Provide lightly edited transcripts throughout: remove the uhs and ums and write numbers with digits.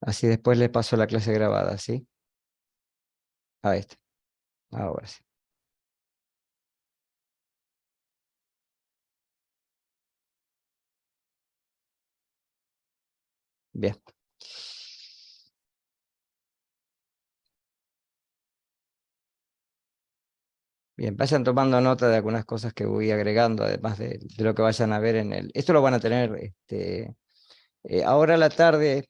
Así después les paso la clase grabada, ¿sí? A este. Ahora sí. Bien. Bien, vayan tomando nota de algunas cosas que voy agregando, además de lo que vayan a ver en el... Esto lo van a tener ahora a la tarde.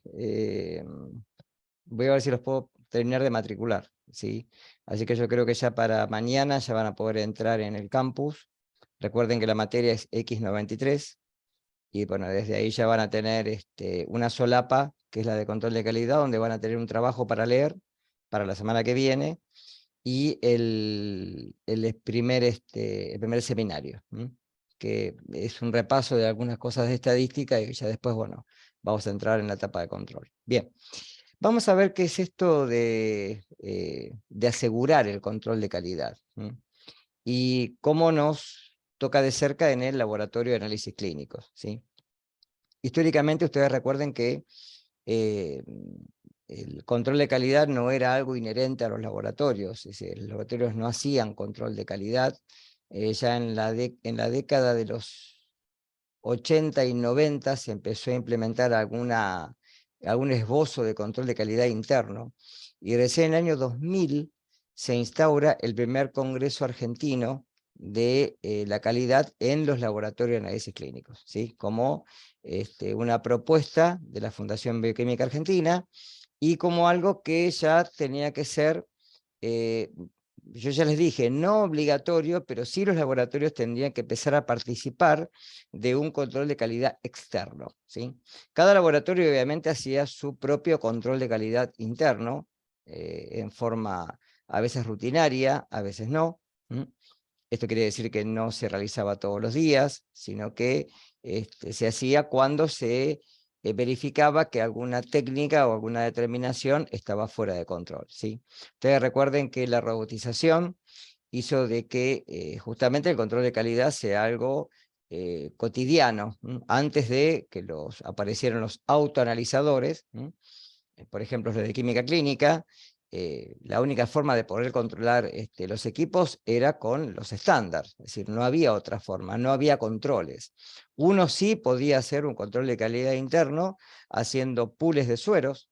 Voy a ver si los puedo terminar de matricular, ¿sí? Así que yo creo que ya para mañana ya van a poder entrar en el campus. Recuerden que la materia es X93, y bueno, desde ahí ya van a tener una solapa, que es la de control de calidad, donde van a tener un trabajo para leer para la semana que viene, y el primer seminario, que es un repaso de algunas cosas de estadística, y ya después, bueno, vamos a entrar en la etapa de control. Bien, vamos a ver qué es esto de asegurar el control de calidad, y cómo nos toca de cerca en el laboratorio de análisis clínicos, ¿sí? Históricamente ustedes recuerden que eh, el control de calidad no era algo inherente a los laboratorios, es decir, los laboratorios no hacían control de calidad. Ya en la década de los 80 y 90 se empezó a implementar algún esbozo de control de calidad interno, y recién en el año 2000 se instaura el primer congreso argentino de la calidad en los laboratorios de análisis clínicos, ¿sí? Como una propuesta de la Fundación Bioquímica Argentina, y como algo que ya tenía que ser, yo ya les dije, no obligatorio, pero sí los laboratorios tendrían que empezar a participar de un control de calidad externo, ¿sí? Cada laboratorio obviamente hacía su propio control de calidad interno, en forma a veces rutinaria, a veces no. Esto quiere decir que no se realizaba todos los días, sino que se hacía cuando se verificaba que alguna técnica o alguna determinación estaba fuera de control, ¿sí? Ustedes recuerden que la robotización hizo de que justamente el control de calidad sea algo cotidiano, antes de que aparecieran los autoanalizadores. Por ejemplo, los de química clínica. La única forma de poder controlar los equipos era con los estándares, es decir, no había otra forma, no había controles. Uno sí podía hacer un control de calidad interno haciendo pools de sueros,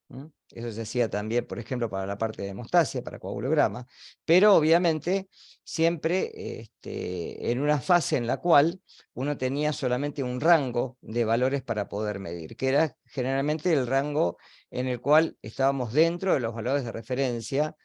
eso se hacía también, por ejemplo, para la parte de hemostasia, para coagulograma, pero obviamente siempre en una fase en la cual uno tenía solamente un rango de valores para poder medir, que era generalmente el rango en el cual estábamos dentro de los valores de referencia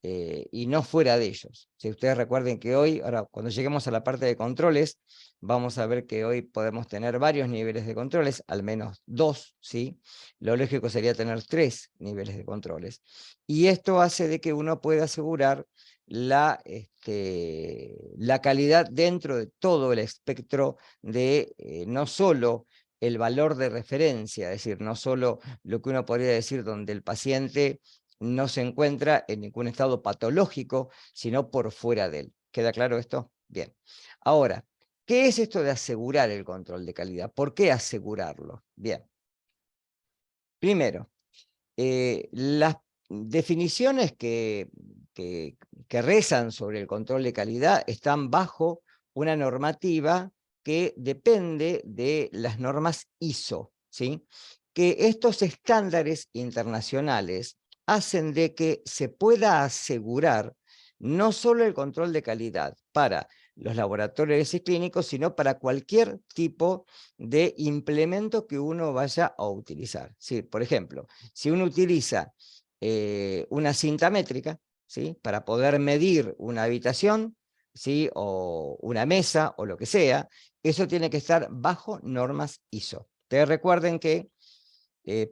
y no fuera de ellos. Si ustedes recuerden que hoy, ahora cuando lleguemos a la parte de controles, vamos a ver que hoy podemos tener varios niveles de controles, al menos 2, ¿sí? Lo lógico sería tener 3 niveles de controles. Y esto hace de que uno pueda asegurar la calidad dentro de todo el espectro de no solo el valor de referencia, es decir, no solo lo que uno podría decir donde el paciente no se encuentra en ningún estado patológico, sino por fuera de él. ¿Queda claro esto? Bien. Ahora, ¿qué es esto de asegurar el control de calidad? ¿Por qué asegurarlo? Bien. Primero, las definiciones que rezan sobre el control de calidad están bajo una normativa que depende de las normas ISO, ¿sí? Que estos estándares internacionales hacen de que se pueda asegurar no solo el control de calidad para los laboratorios clínicos, sino para cualquier tipo de implemento que uno vaya a utilizar. ¿Sí? Por ejemplo, si uno utiliza una cinta métrica, ¿sí? Para poder medir una habitación, ¿sí? O una mesa o lo que sea, eso tiene que estar bajo normas ISO. Ustedes recuerden que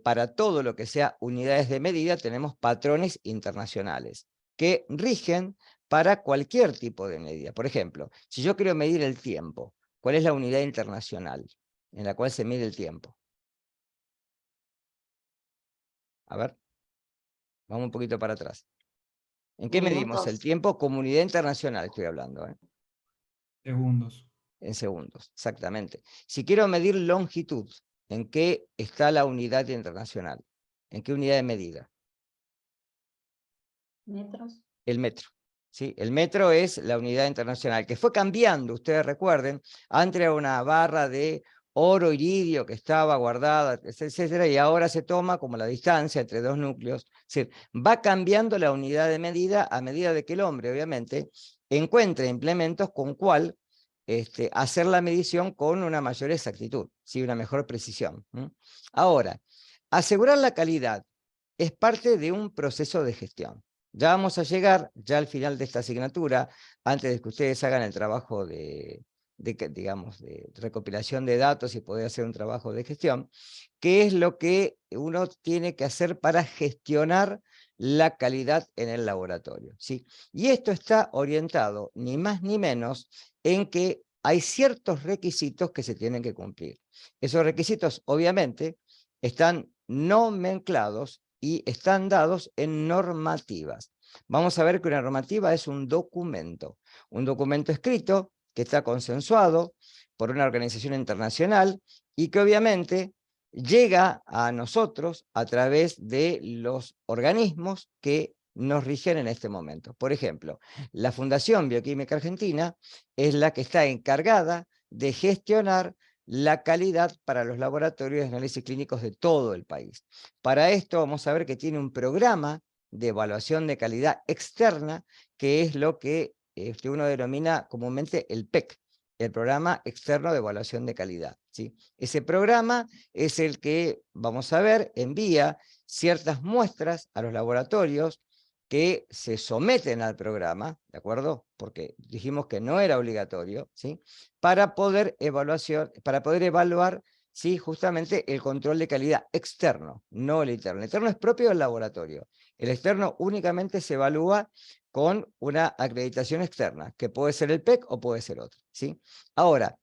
para todo lo que sea unidades de medida tenemos patrones internacionales que rigen para cualquier tipo de medida. Por ejemplo, si yo quiero medir el tiempo, ¿cuál es la unidad internacional en la cual se mide el tiempo? A ver, vamos un poquito para atrás. ¿En qué medimos el Minutos, tiempo? Comunidad internacional estoy hablando, segundos. en segundos, exactamente. Si quiero medir longitud, ¿en qué está la unidad internacional? ¿En qué unidad de medida? Metros. El metro. ¿Sí? El metro es la unidad internacional, que fue cambiando, ustedes recuerden, antes era una barra de oro iridio que estaba guardada, etcétera, y ahora se toma como la distancia entre dos núcleos. Es decir, va cambiando la unidad de medida a medida de que el hombre, obviamente, encuentre implementos con cual hacer la medición con una mayor exactitud, ¿sí? Una mejor precisión. Ahora, asegurar la calidad es parte de un proceso de gestión. Ya vamos a llegar, ya al final de esta asignatura, antes de que ustedes hagan el trabajo digamos, de recopilación de datos y poder hacer un trabajo de gestión, qué es lo que uno tiene que hacer para gestionar la calidad en el laboratorio, ¿sí? Y esto está orientado, ni más ni menos, en que hay ciertos requisitos que se tienen que cumplir. Esos requisitos, obviamente, están nomenclados y están dados en normativas. Vamos a ver que una normativa es un documento escrito que está consensuado por una organización internacional y que obviamente llega a nosotros a través de los organismos que nos rigen en este momento. Por ejemplo, la Fundación Bioquímica Argentina es la que está encargada de gestionar la calidad para los laboratorios de análisis clínicos de todo el país. Para esto vamos a ver que tiene un programa de evaluación de calidad externa, que es lo que uno denomina comúnmente el PEC, el Programa Externo de Evaluación de Calidad, ¿sí? Ese programa es el que, vamos a ver, envía ciertas muestras a los laboratorios que se someten al programa, ¿de acuerdo? Porque dijimos que no era obligatorio, ¿sí? Para poder evaluar, ¿sí? Justamente el control de calidad externo, no el interno. El interno es propio del laboratorio. El externo únicamente se evalúa con una acreditación externa, que puede ser el PEC o puede ser otro, ¿sí? Ahora,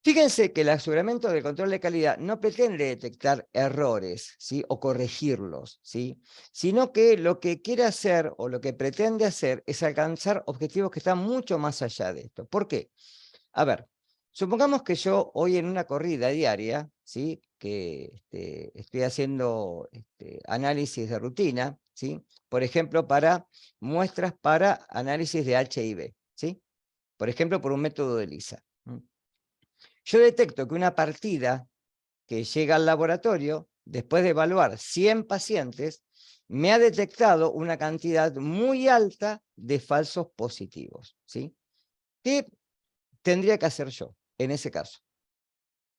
fíjense que el aseguramiento del control de calidad no pretende detectar errores, ¿sí? O corregirlos, ¿sí? Sino que lo que quiere hacer o lo que pretende hacer es alcanzar objetivos que están mucho más allá de esto. ¿Por qué? A ver, supongamos que yo hoy en una corrida diaria, ¿sí? Que estoy haciendo análisis de rutina, ¿sí? Por ejemplo, para muestras para análisis de HIV, ¿sí? Por ejemplo, por un método de ELISA. Yo detecto que una partida que llega al laboratorio, después de evaluar 100 pacientes, me ha detectado una cantidad muy alta de falsos positivos, ¿sí? ¿Qué tendría que hacer yo en ese caso?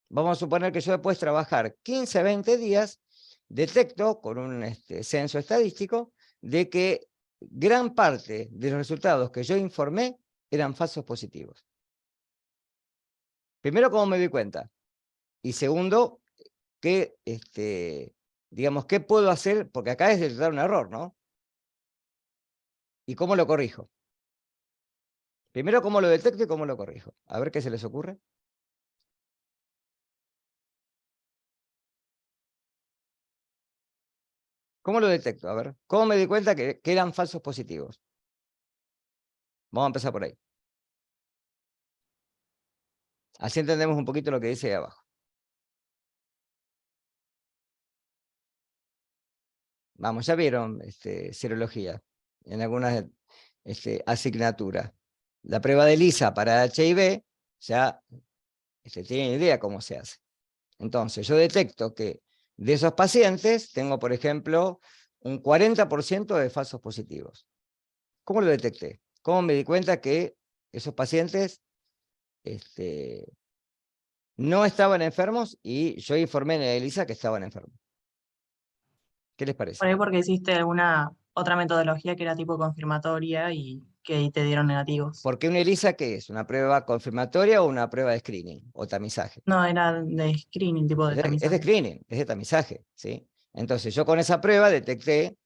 Vamos a suponer que yo después de trabajar 15, 20 días, detecto con un censo estadístico de que gran parte de los resultados que yo informé eran falsos positivos. Primero, ¿cómo me doy cuenta? Y segundo, ¿qué, digamos, qué puedo hacer? Porque acá es detectar un error, ¿no? ¿Y cómo lo corrijo? Primero, ¿cómo lo detecto y cómo lo corrijo? A ver qué se les ocurre. ¿Cómo lo detecto? A ver, ¿cómo me di cuenta que eran falsos positivos? Vamos a empezar por ahí. Así entendemos un poquito lo que dice ahí abajo. Vamos, ya vieron serología en algunas asignaturas. La prueba de ELISA para HIV, ya tienen idea cómo se hace. Entonces, yo detecto que de esos pacientes tengo, por ejemplo, un 40% de falsos positivos. ¿Cómo lo detecté? ¿Cómo me di cuenta que esos pacientes no estaban enfermos y yo informé en el ELISA que estaban enfermos? ¿Qué les parece? Por ahí porque hiciste alguna otra metodología que era tipo confirmatoria y que ahí te dieron negativos. Porque una ELISA, ¿qué es? ¿Una prueba confirmatoria o una prueba de screening o tamizaje? No, era de screening, tipo de Es de tamizaje. screening, es de tamizaje, ¿sí? Entonces yo con esa prueba detecté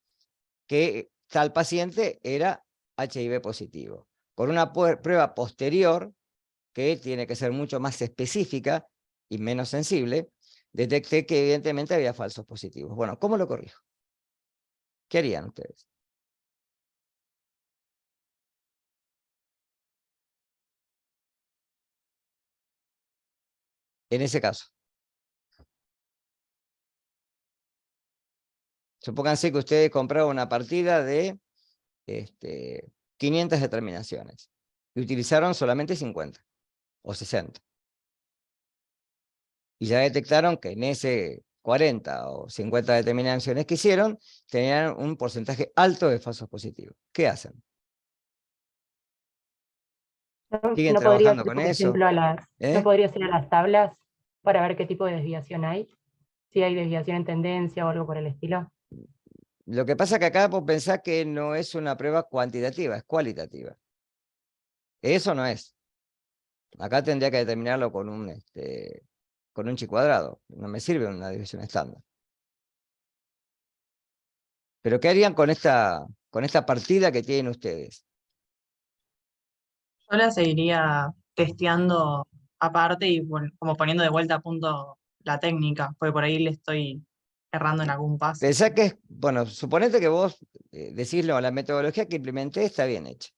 que tal paciente era HIV positivo. Con una prueba posterior, que tiene que ser mucho más específica y menos sensible, detecté que evidentemente había falsos positivos. Bueno, ¿cómo lo corrijo? ¿Qué harían ustedes en ese caso? Supónganse que ustedes compraron una partida de 500 determinaciones y utilizaron solamente 50 o 60. Y ya detectaron que en ese 40 o 50 determinaciones que hicieron, tenían un porcentaje alto de falsos positivos. ¿Qué hacen? ¿Siguen No podría trabajando ser, con por eso? ejemplo, no ¿Eh? podría ser a las tablas para ver qué tipo de desviación hay, si hay desviación en tendencia o algo por el estilo. Lo que pasa es que acá vos pensás que no es una prueba cuantitativa, es cualitativa. Eso no es. Acá tendría que determinarlo con un chi cuadrado. No me sirve una división estándar. Pero ¿qué harían con esta partida que tienen ustedes? Yo la seguiría testeando aparte y bueno, como poniendo de vuelta a punto la técnica, porque por ahí le estoy errando en algún paso. Pensá que es, bueno, suponete que vos decís, no, la metodología que implementé está bien hecha.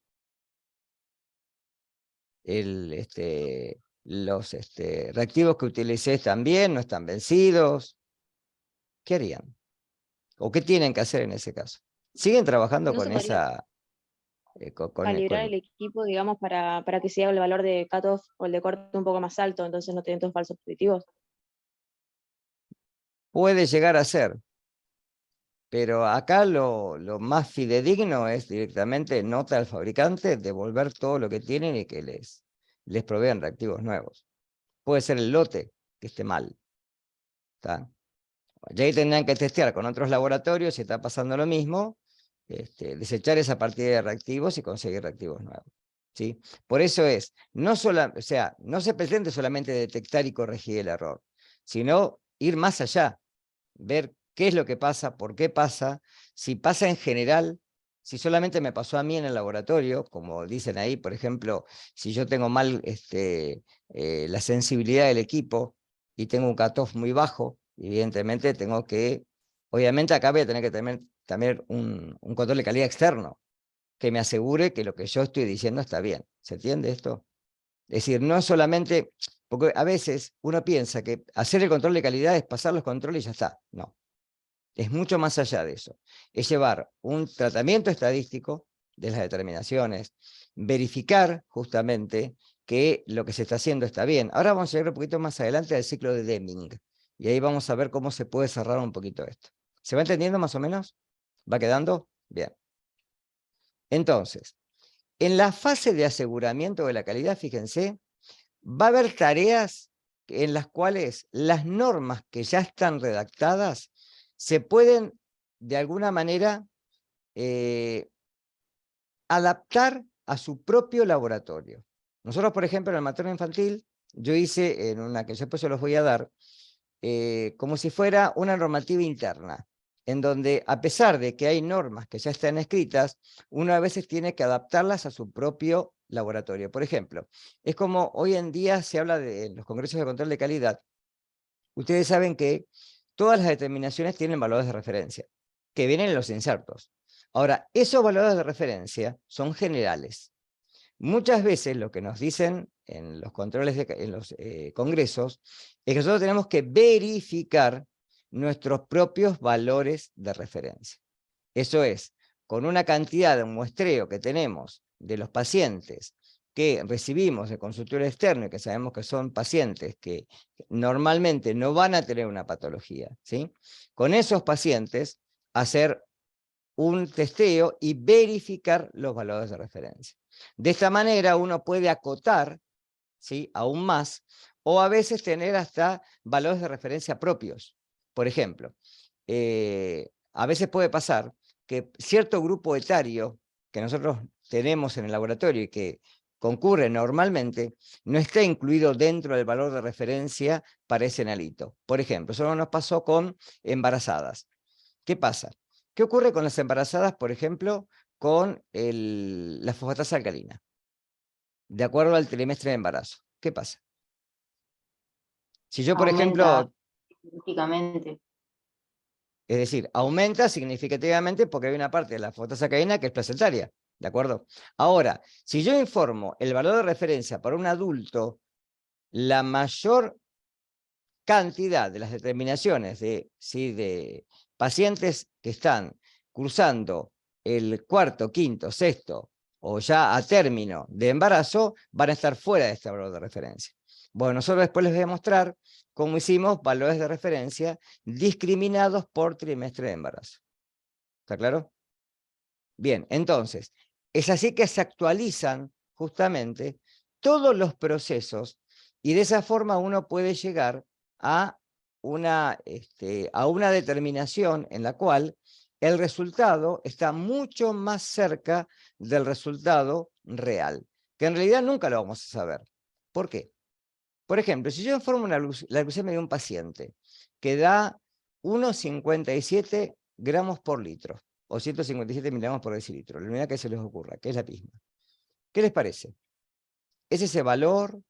Los reactivos que utilicé están bien, no están vencidos. ¿Qué harían? ¿O qué tienen que hacer en ese caso? ¿Siguen trabajando No se con podría esa... calibrar el equipo, digamos, para que sea el valor de cutoff o el de corte un poco más alto, entonces no tienen todos falsos positivos? Puede llegar a ser, pero acá lo más fidedigno es directamente nota al fabricante, devolver todo lo que tienen y que les provean reactivos nuevos. Puede ser el lote que esté mal. ¿Está? Ya ahí tendrán que testear con otros laboratorios si está pasando lo mismo, desechar esa partida de reactivos y conseguir reactivos nuevos. ¿Sí? Por eso es, no se pretende solamente detectar y corregir el error, sino ir más allá, ver qué es lo que pasa, por qué pasa, si pasa en general, si solamente me pasó a mí en el laboratorio, como dicen ahí, por ejemplo, si yo tengo mal la sensibilidad del equipo y tengo un cutoff muy bajo, evidentemente tengo que, obviamente acá voy a tener que tener también un control de calidad externo, que me asegure que lo que yo estoy diciendo está bien. ¿Se entiende esto? Es decir, no solamente, porque a veces uno piensa que hacer el control de calidad es pasar los controles y ya está. No, es mucho más allá de eso. Es llevar un tratamiento estadístico de las determinaciones, verificar justamente que lo que se está haciendo está bien. Ahora vamos a llegar un poquito más adelante al ciclo de Deming, y ahí vamos a ver cómo se puede cerrar un poquito esto. ¿Se va entendiendo más o menos? ¿Va quedando? Bien. Entonces, en la fase de aseguramiento de la calidad, fíjense, va a haber tareas en las cuales las normas que ya están redactadas se pueden, de alguna manera, adaptar a su propio laboratorio. Nosotros, por ejemplo, en el materno infantil, yo hice, en una que después se los voy a dar, como si fuera una normativa interna, en donde a pesar de que hay normas que ya están escritas, uno a veces tiene que adaptarlas a su propio laboratorio. Por ejemplo, es como hoy en día se habla en los congresos de control de calidad. Ustedes saben que todas las determinaciones tienen valores de referencia, que vienen en los insertos. Ahora, esos valores de referencia son generales. Muchas veces lo que nos dicen en los controles, en los congresos, es que nosotros tenemos que verificar nuestros propios valores de referencia. Eso es, con una cantidad de muestreo que tenemos de los pacientes que recibimos de consultorio externo y que sabemos que son pacientes que normalmente no van a tener una patología, ¿sí? Con esos pacientes hacer un testeo y verificar los valores de referencia. De esta manera uno puede acotar, ¿sí?, aún más, o a veces tener hasta valores de referencia propios. Por ejemplo, a veces puede pasar que cierto grupo etario que nosotros tenemos en el laboratorio y que concurre normalmente, no está incluido dentro del valor de referencia para ese analito. Por ejemplo, eso nos pasó con embarazadas. ¿Qué pasa? ¿Qué ocurre con las embarazadas, por ejemplo, con la fosfatasa alcalina? De acuerdo al trimestre de embarazo. ¿Qué pasa? Si yo, por Aumenta ejemplo, significativamente. es decir, aumenta significativamente porque hay una parte de la fosfatasa alcalina que es placentaria, ¿de acuerdo? Ahora, si yo informo el valor de referencia para un adulto, la mayor cantidad de las determinaciones de pacientes que están cursando el cuarto, quinto, sexto o ya a término de embarazo, van a estar fuera de este valor de referencia. Bueno, nosotros después les voy a mostrar cómo hicimos valores de referencia discriminados por trimestre de embarazo. ¿Está claro? Bien, entonces, es así que se actualizan justamente todos los procesos y de esa forma uno puede llegar a una determinación en la cual el resultado está mucho más cerca del resultado real, que en realidad nunca lo vamos a saber. ¿Por qué? Por ejemplo, si yo informo la glucemia de un paciente que da 1,57 gramos por litro, o 157 miligramos por decilitro, la unidad que se les ocurra, que es la misma. ¿Qué les parece? ¿Es ese valor?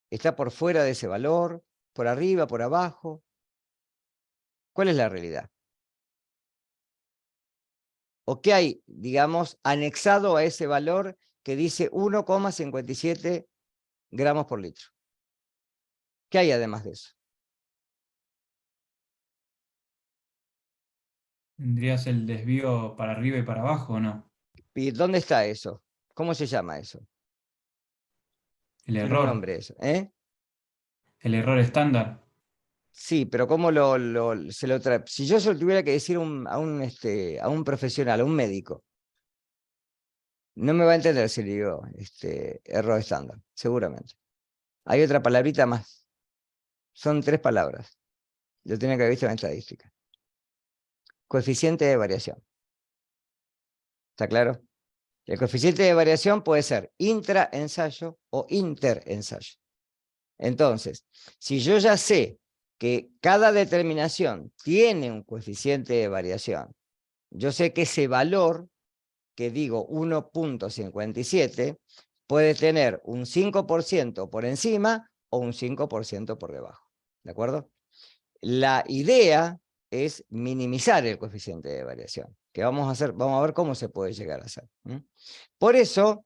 ¿Está por fuera de ese valor? ¿Por arriba, por abajo? ¿Cuál es la realidad? ¿O qué hay, digamos, anexado a ese valor que dice 1,57 gramos por litro? ¿Qué hay además de eso? ¿Tendrías el desvío para arriba y para abajo o no? ¿Y dónde está eso? ¿Cómo se llama eso? El Tiene un error. nombre eso, ¿eh? El error estándar. Sí, pero ¿cómo se lo trae? Si yo se lo tuviera que decir a un profesional, a un médico, no me va a entender si le digo error estándar, seguramente. Hay otra palabrita más. Son 3 palabras. Lo tiene que haber visto en estadística. Coeficiente de variación. ¿Está claro? El coeficiente de variación puede ser intraensayo o interensayo. Entonces, si yo ya sé que cada determinación tiene un coeficiente de variación, yo sé que ese valor, que digo 1,57, puede tener un 5% por encima o un 5% por debajo. ¿De acuerdo? La idea es minimizar el coeficiente de variación, que vamos a ver cómo se puede llegar a hacer. Por eso,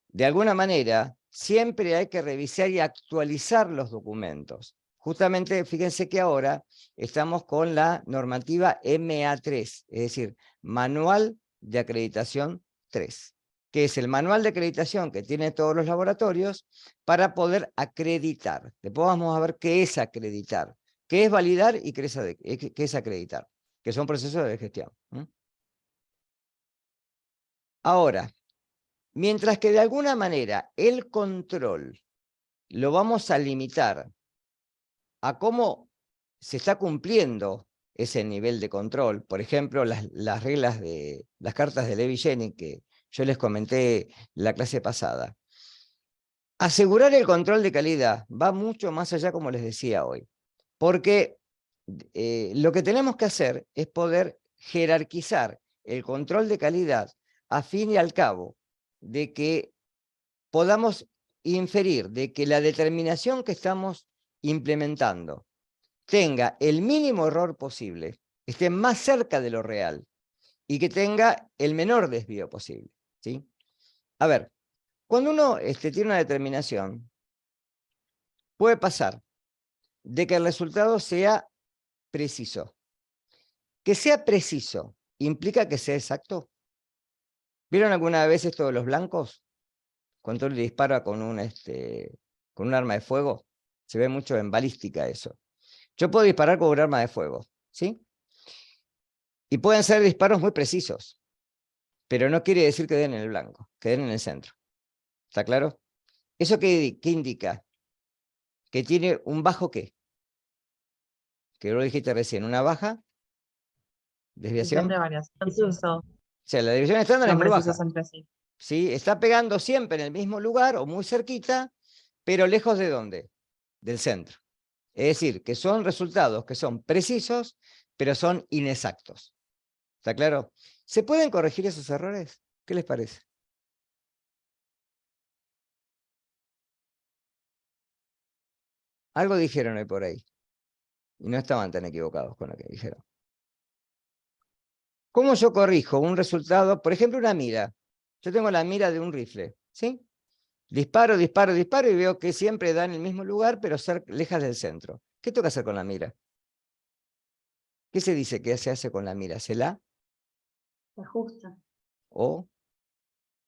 de alguna manera, siempre hay que revisar y actualizar los documentos. Justamente, fíjense que ahora estamos con la normativa MA3, es decir, Manual de Acreditación 3, que es el manual de acreditación que tienen todos los laboratorios para poder acreditar. Después vamos a ver qué es acreditar, qué es validar y qué es acreditar, que son procesos de gestión. Ahora, mientras que de alguna manera el control lo vamos a limitar a cómo se está cumpliendo ese nivel de control, por ejemplo, las reglas de las cartas de Levi-Jennings que yo les comenté la clase pasada. Asegurar el control de calidad va mucho más allá, como les decía hoy, porque lo que tenemos que hacer es poder jerarquizar el control de calidad a fin y al cabo de que podamos inferir de que la determinación que estamos implementando tenga el mínimo error posible, esté más cerca de lo real y que tenga el menor desvío posible, ¿sí? A ver, cuando uno tiene una determinación, puede pasar de que el resultado sea preciso. Que sea preciso, ¿implica que sea exacto? ¿Vieron alguna vez esto de los blancos? Cuando uno le dispara con un arma de fuego, se ve mucho en balística eso. Yo puedo disparar con un arma de fuego, ¿sí? Y pueden ser disparos muy precisos, pero no quiere decir que den en el blanco, que den en el centro. ¿Está claro? ¿Eso qué indica? Que tiene un bajo ¿qué? Que lo dijiste recién, una baja desviación. Coeficiente de variación, preciso, O sea, la desviación estándar es son muy precisos baja. entre sí. ¿Sí? Está pegando siempre en el mismo lugar o muy cerquita, pero lejos de ¿dónde? Del centro. Es decir, que son resultados que son precisos, pero son inexactos. ¿Está claro? ¿Se pueden corregir esos errores? ¿Qué les parece? Algo dijeron hoy por ahí. Y no estaban tan equivocados con lo que dijeron. ¿Cómo yo corrijo un resultado? Por ejemplo, una mira. Yo tengo la mira de un rifle, ¿sí? Disparo, disparo, disparo y veo que siempre da en el mismo lugar, pero lejos del centro. ¿Qué tengo que hacer con la mira? ¿Qué se dice que se hace con la mira? ¿Se la? Se ajusta. ¿O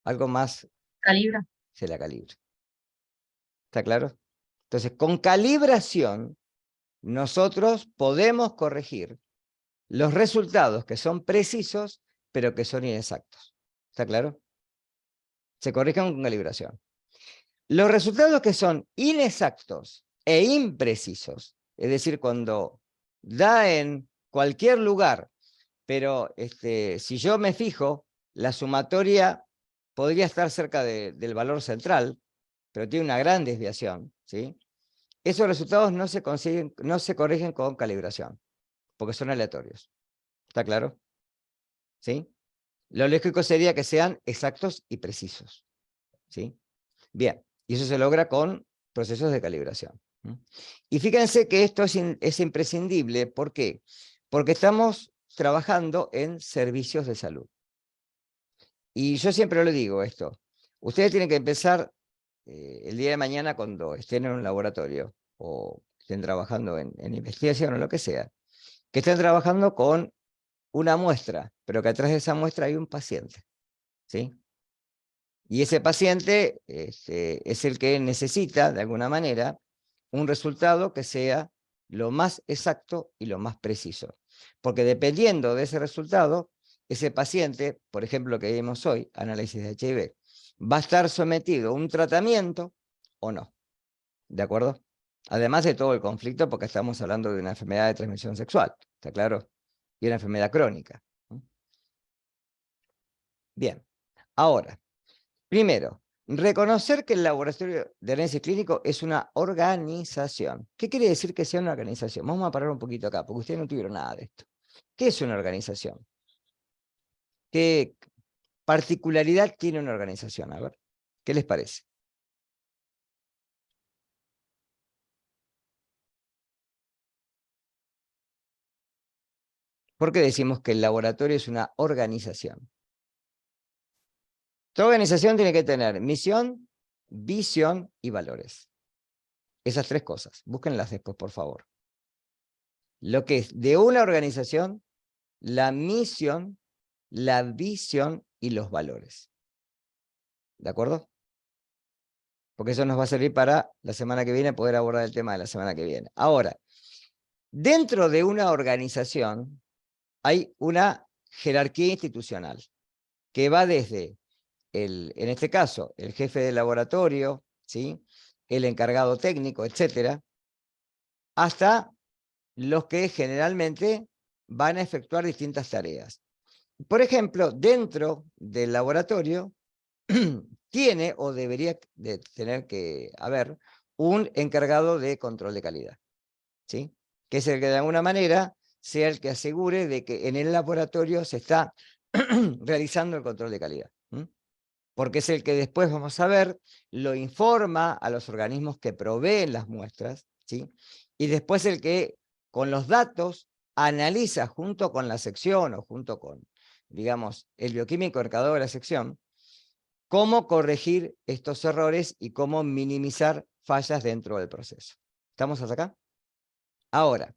algo más? Calibra. Se la calibra. ¿Está claro? Entonces, con calibración, nosotros podemos corregir los resultados que son precisos, pero que son inexactos. ¿Está claro? Se corrigen con calibración. Los resultados que son inexactos e imprecisos, es decir, cuando da en cualquier lugar, pero si yo me fijo, la sumatoria podría estar cerca del valor central, pero tiene una gran desviación, ¿sí? Esos resultados no se corrigen con calibración, porque son aleatorios. ¿Está claro? ¿Sí? Lo lógico sería que sean exactos y precisos. ¿Sí? Bien, y eso se logra con procesos de calibración. Y fíjense que esto es imprescindible. ¿Por qué? Porque estamos trabajando en servicios de salud. Y yo siempre lo digo esto. Ustedes tienen que empezar el día de mañana cuando estén en un laboratorio o estén trabajando en investigación o lo que sea, que estén trabajando con una muestra, pero que atrás de esa muestra hay un paciente. ¿Sí? Y ese paciente es el que necesita, de alguna manera, un resultado que sea lo más exacto y lo más preciso. Porque dependiendo de ese resultado, ese paciente, por ejemplo, lo que vimos hoy, análisis de HIV, va a estar sometido a un tratamiento o no. ¿De acuerdo? Además de todo el conflicto, porque estamos hablando de una enfermedad de transmisión sexual, ¿está claro? Y una enfermedad crónica. Bien, ahora, primero, reconocer que el laboratorio de análisis clínico es una organización. ¿Qué quiere decir que sea una organización? Vamos a parar un poquito acá, porque ustedes no tuvieron nada de esto. ¿Qué es una organización? ¿Qué particularidad tiene una organización? A ver, ¿qué les parece? ¿Por qué decimos que el laboratorio es una organización? Toda organización tiene que tener misión, visión y valores. Esas tres cosas. Búsquenlas después, por favor. Lo que es de una organización, la misión, la visión y los valores. ¿De acuerdo? Porque eso nos va a servir para la semana que viene poder abordar el tema de la semana que viene. Ahora, dentro de una organización hay una jerarquía institucional que va desde, en este caso, el jefe de laboratorio, ¿sí? El encargado técnico, etcétera, hasta los que generalmente van a efectuar distintas tareas. Por ejemplo, dentro del laboratorio tiene o debería de tener que haber un encargado de control de calidad, ¿sí? Que es el que de alguna manera sea el que asegure de que en el laboratorio se está realizando el control de calidad. Porque es el que después, vamos a ver, lo informa a los organismos que proveen las muestras, ¿sí? Y después el que con los datos analiza junto con la sección o junto con, digamos, el bioquímico encargado de la sección, cómo corregir estos errores y cómo minimizar fallas dentro del proceso. ¿Estamos hasta acá? Ahora,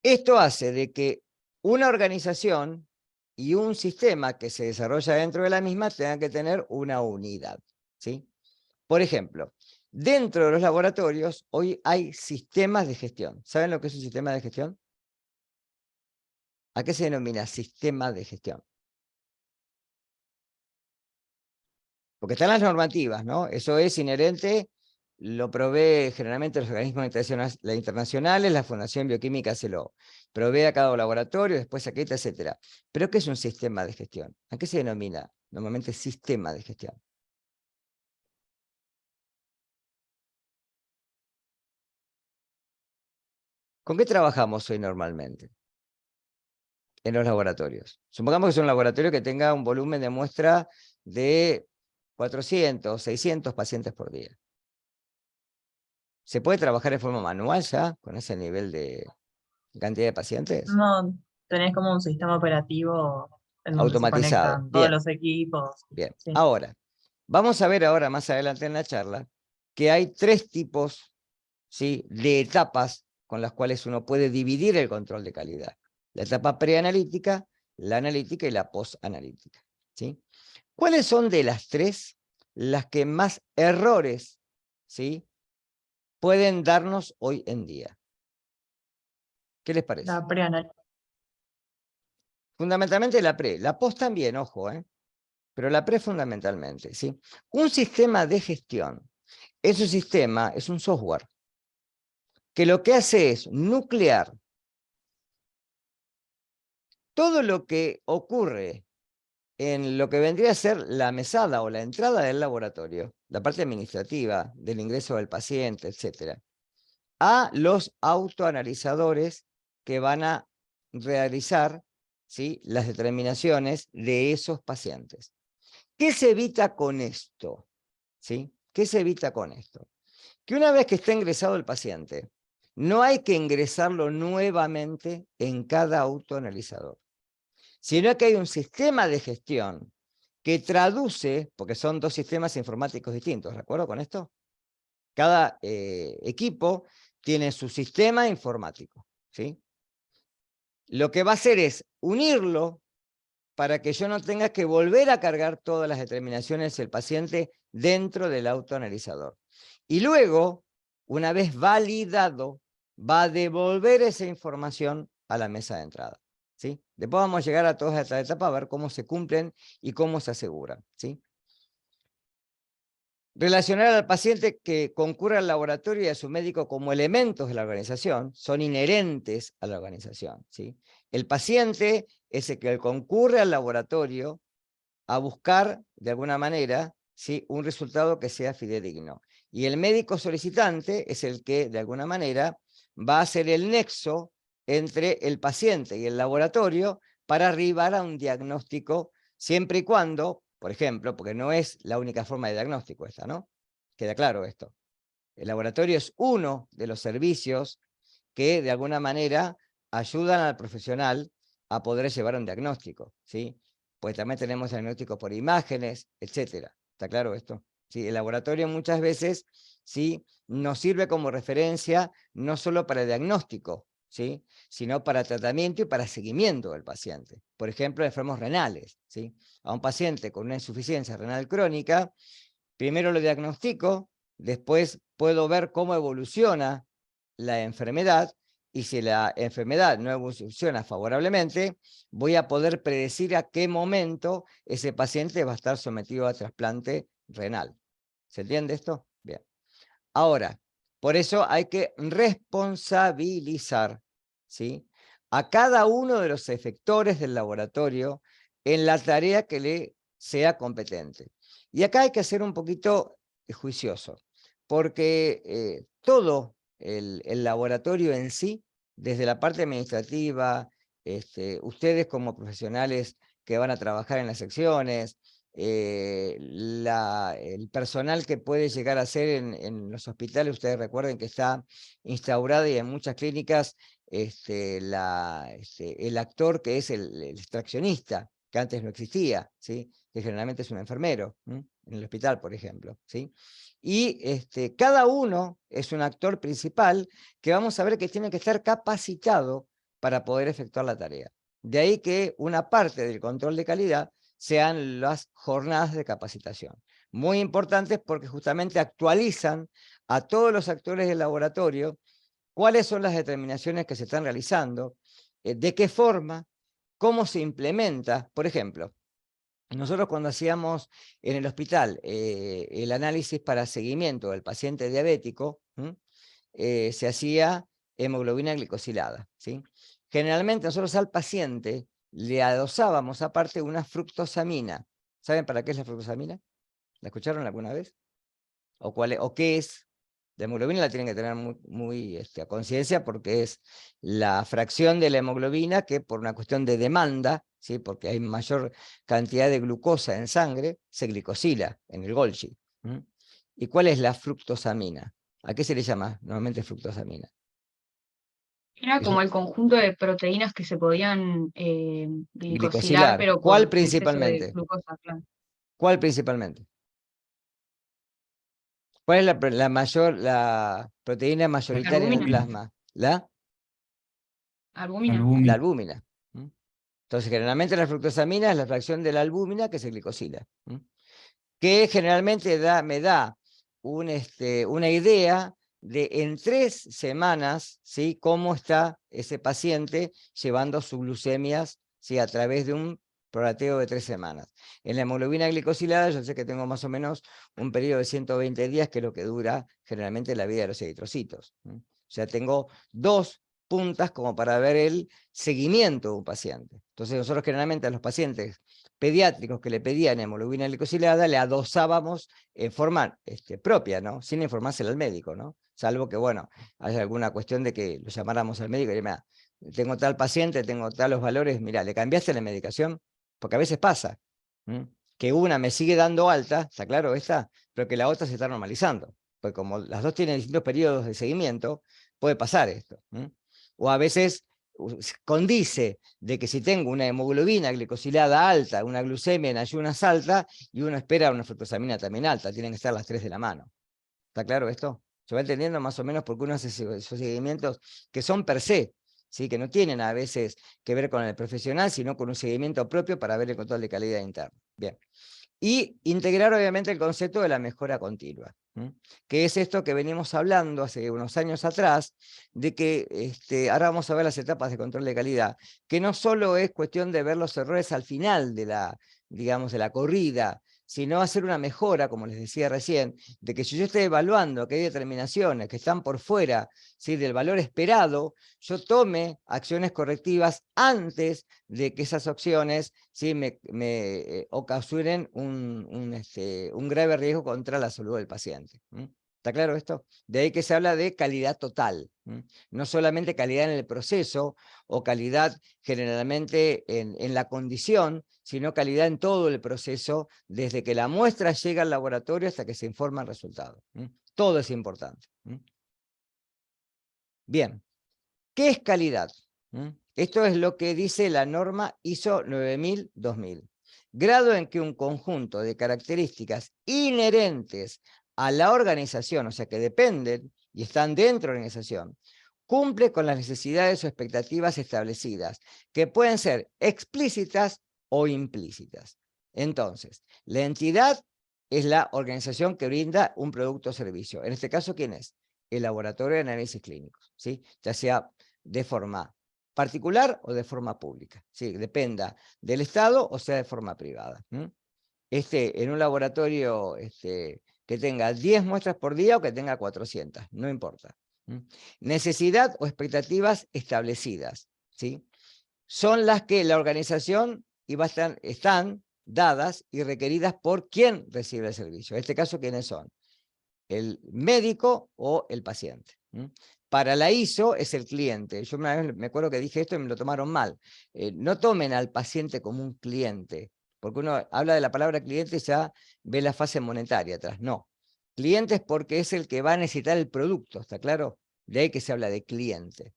esto hace de que una organización y un sistema que se desarrolla dentro de la misma tengan que tener una unidad, ¿sí? Por ejemplo, dentro de los laboratorios hoy hay sistemas de gestión. ¿Saben lo que es un sistema de gestión? ¿A qué se denomina sistema de gestión? Porque están las normativas, ¿no? Eso es inherente, lo provee generalmente los organismos internacionales, la Fundación Bioquímica se lo provee a cada laboratorio, después acredita, etc. Pero ¿qué es un sistema de gestión? ¿A qué se denomina normalmente sistema de gestión? ¿Con qué trabajamos hoy normalmente en los laboratorios? Supongamos que es un laboratorio que tenga un volumen de muestra de 400, 600 pacientes por día. ¿Se puede trabajar de forma manual ya con ese nivel de cantidad de pacientes? No, tenés como un sistema operativo en donde se Automatizado. conectan todos Bien, los equipos. bien. Sí. Ahora, Vamos a ver ahora más adelante en la charla que hay 3 tipos, ¿sí?, de etapas con las cuales uno puede dividir el control de calidad. La etapa preanalítica, la analítica y la postanalítica, ¿sí? ¿Cuáles son de las 3 las que más errores, ¿sí?, pueden darnos hoy en día? ¿Qué les parece? La preanálisis. Fundamentalmente la pre. La post también, ojo, pero la pre fundamentalmente, ¿sí? Un sistema de gestión es un sistema, es un software, que lo que hace es nuclear todo lo que ocurre en lo que vendría a ser la mesada o la entrada del laboratorio, la parte administrativa, del ingreso del paciente, etc., a los autoanalizadores que van a realizar, ¿sí?, las determinaciones de esos pacientes. ¿Qué se evita con esto? ¿Sí? ¿Qué se evita con esto? Que una vez que está ingresado el paciente, no hay que ingresarlo nuevamente en cada autoanalizador, sino que hay un sistema de gestión que traduce, porque son 2 sistemas informáticos distintos, ¿de acuerdo con esto? Cada equipo tiene su sistema informático, ¿sí? Lo que va a hacer es unirlo para que yo no tenga que volver a cargar todas las determinaciones del paciente dentro del autoanalizador. Y luego, una vez validado, va a devolver esa información a la mesa de entrada, ¿sí? Después vamos a llegar a todas estas etapas a ver cómo se cumplen y cómo se aseguran, ¿sí? Relacionar al paciente que concurre al laboratorio y a su médico como elementos de la organización son inherentes a la organización, ¿sí? El paciente es el que concurre al laboratorio a buscar, de alguna manera, ¿sí?, un resultado que sea fidedigno. Y el médico solicitante es el que, de alguna manera, va a ser el nexo entre el paciente y el laboratorio para arribar a un diagnóstico, siempre y cuando, por ejemplo, porque no es la única forma de diagnóstico esta, ¿no? Queda claro esto. El laboratorio es uno de los servicios que, de alguna manera, ayudan al profesional a poder llevar un diagnóstico, ¿sí? Pues también tenemos diagnósticos por imágenes, etcétera. ¿Está claro esto? ¿Sí? El laboratorio muchas veces, ¿sí?, nos sirve como referencia no solo para el diagnóstico, ¿sí?, sino para tratamiento y para seguimiento del paciente. Por ejemplo, enfermos renales, ¿sí? A un paciente con una insuficiencia renal crónica, primero lo diagnostico, después puedo ver cómo evoluciona la enfermedad, y si la enfermedad no evoluciona favorablemente, voy a poder predecir a qué momento ese paciente va a estar sometido a trasplante renal. ¿Se entiende esto? Bien. Ahora, por eso hay que responsabilizar, ¿sí?, a cada uno de los efectores del laboratorio en la tarea que le sea competente. Y acá hay que ser un poquito juicioso, porque todo el laboratorio en sí, desde la parte administrativa, ustedes como profesionales que van a trabajar en las secciones, el personal que puede llegar a ser en los hospitales, ustedes recuerden que está instaurada y en muchas clínicas el actor que es el extraccionista, que antes no existía, ¿sí?, que generalmente es un enfermero, en el hospital, por ejemplo, ¿sí? Y cada uno es un actor principal que vamos a ver que tiene que estar capacitado para poder efectuar la tarea. De ahí que una parte del control de calidad sean las jornadas de capacitación. Muy importantes porque justamente actualizan a todos los actores del laboratorio cuáles son las determinaciones que se están realizando, de qué forma, cómo se implementa. Por ejemplo, nosotros cuando hacíamos en el hospital el análisis para seguimiento del paciente diabético, se hacía hemoglobina glicosilada, ¿sí? Generalmente nosotros al paciente le adosábamos aparte una fructosamina. ¿Saben para qué es la fructosamina? ¿La escucharon alguna vez? ¿O qué es? La hemoglobina la tienen que tener muy a conciencia porque es la fracción de la hemoglobina que por una cuestión de demanda, ¿sí?, porque hay mayor cantidad de glucosa en sangre, se glicosila en el Golgi. ¿Y cuál es la fructosamina? ¿A qué se le llama normalmente fructosamina? Era Es como el conjunto de proteínas que se podían glicosilar, glicosilar. pero ¿Cuál por exceso de principalmente? glucosa, claro. ¿Cuál principalmente? ¿Cuál es la proteína mayoritaria en el albúmina. plasma? ¿La Albúmina. Albúmina. albúmina. Entonces, generalmente la fructosamina es la fracción de la albúmina que se glicosila, que generalmente me da una idea de en 3 semanas, ¿sí?, cómo está ese paciente llevando sus glucemias, ¿sí?, a través de un prorrateo de 3 semanas. En la hemoglobina glicosilada yo sé que tengo más o menos un periodo de 120 días, que es lo que dura generalmente la vida de los eritrocitos. O sea, tengo 2 puntas como para ver el seguimiento de un paciente. Entonces nosotros generalmente a los pacientes pediátricos que le pedían hemoglobina glicosilada le adosábamos en forma propia, ¿no?, sin informárselo al médico, ¿no?, salvo que, bueno, haya alguna cuestión de que lo llamáramos al médico y le dijera, tengo tal paciente, tengo talos valores, mira, ¿le cambiaste la medicación? Porque a veces pasa, que una me sigue dando alta, está claro esta, pero que la otra se está normalizando, porque como las dos tienen distintos periodos de seguimiento, puede pasar esto. O a veces condice de que si tengo una hemoglobina glicosilada alta, una glucemia en ayunas alta, y uno espera una fructosamina también alta, tienen que estar las 3 de la mano. ¿Está claro esto? Se va entendiendo más o menos porque uno hace esos seguimientos que son per se, ¿sí?, que no tienen a veces que ver con el profesional, sino con un seguimiento propio para ver el control de calidad interna. Bien. Y integrar obviamente el concepto de la mejora continua, que es esto que venimos hablando hace unos años atrás, de que ahora vamos a ver las etapas de control de calidad, que no solo es cuestión de ver los errores al final de la, digamos, de la corrida, sino hacer una mejora, como les decía recién, de que si yo estoy evaluando que hay determinaciones que están por fuera, ¿sí?, del valor esperado, yo tome acciones correctivas antes de que esas opciones, ¿sí?, me ocasionen un grave riesgo contra la salud del paciente. ¿Está claro esto? De ahí que se habla de calidad total, no solamente calidad en el proceso o calidad generalmente en la condición, sino calidad en todo el proceso, desde que la muestra llega al laboratorio hasta que se informa el resultado. Todo es importante. Bien, ¿qué es calidad? Esto es lo que dice la norma ISO 9000-2000. Grado en que un conjunto de características inherentes a la organización, o sea que dependen y están dentro de la organización, cumple con las necesidades o expectativas establecidas, que pueden ser explícitas o implícitas. Entonces, la entidad es la organización que brinda un producto o servicio. En este caso, ¿quién es? El laboratorio de análisis clínicos, ¿sí?, ya sea de forma particular o de forma pública, ¿sí?, dependa del Estado o sea de forma privada. En un laboratorio que tenga 10 muestras por día o que tenga 400, no importa. Necesidad o expectativas establecidas, ¿sí?, son las que la organización están dadas y requeridas por quien recibe el servicio. En este caso, ¿quiénes son? El médico o el paciente. Para la ISO es el cliente. Yo una vez me acuerdo que dije esto y me lo tomaron mal. No tomen al paciente como un cliente, porque uno habla de la palabra cliente y ya ve la fase monetaria atrás. No. Cliente es porque es el que va a necesitar el producto, ¿está claro? De ahí que se habla de cliente.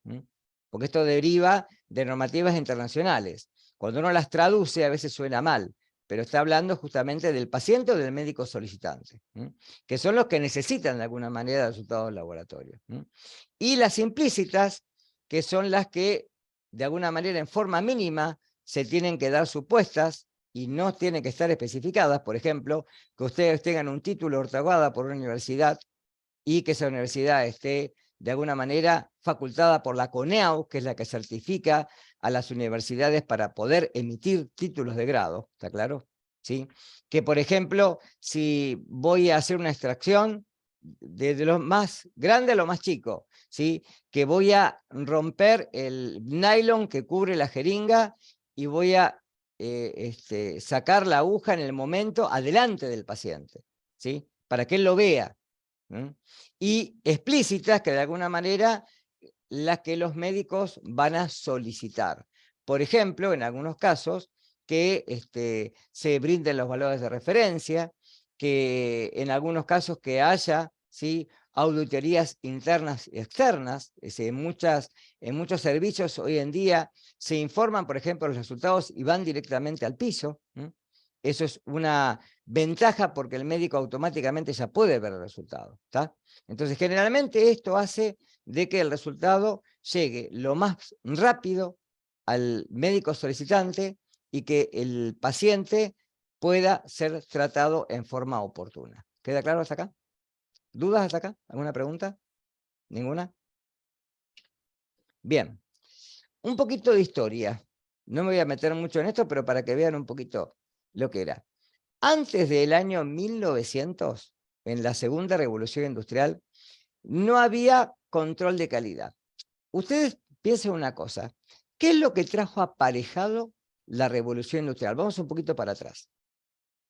Porque esto deriva de normativas internacionales. Cuando uno las traduce a veces suena mal, pero está hablando justamente del paciente o del médico solicitante, que son los que necesitan de alguna manera resultados del laboratorio. Y las implícitas, que son las que de alguna manera en forma mínima se tienen que dar supuestas y no tienen que estar especificadas. Por ejemplo, que ustedes tengan un título otorgado por una universidad y que esa universidad esté de alguna manera facultada por la CONEAU, que es la que certifica a las universidades para poder emitir títulos de grado, ¿está claro? ¿Sí? Que, por ejemplo, si voy a hacer una extracción, desde lo más grande a lo más chico, ¿sí?, que voy a romper el nylon que cubre la jeringa y voy a sacar la aguja en el momento adelante del paciente, ¿sí?, para que él lo vea. Y explícitas, que de alguna manera las que los médicos van a solicitar. Por ejemplo, en algunos casos, que se brinden los valores de referencia, que en algunos casos que haya, ¿sí?, auditorías internas y externas. En muchos servicios hoy en día se informan, por ejemplo, los resultados y van directamente al piso. Eso es una ventaja porque el médico automáticamente ya puede ver el resultado, ¿está? Entonces, generalmente esto hace de que el resultado llegue lo más rápido al médico solicitante y que el paciente pueda ser tratado en forma oportuna. ¿Queda claro hasta acá? ¿Dudas hasta acá? ¿Alguna pregunta? ¿Ninguna? Bien. Un poquito de historia. No me voy a meter mucho en esto, pero para que vean un poquito lo que era. Antes del año 1900, en la segunda revolución industrial, no había control de calidad. Ustedes piensen una cosa. ¿Qué es lo que trajo aparejado la revolución industrial? Vamos un poquito para atrás.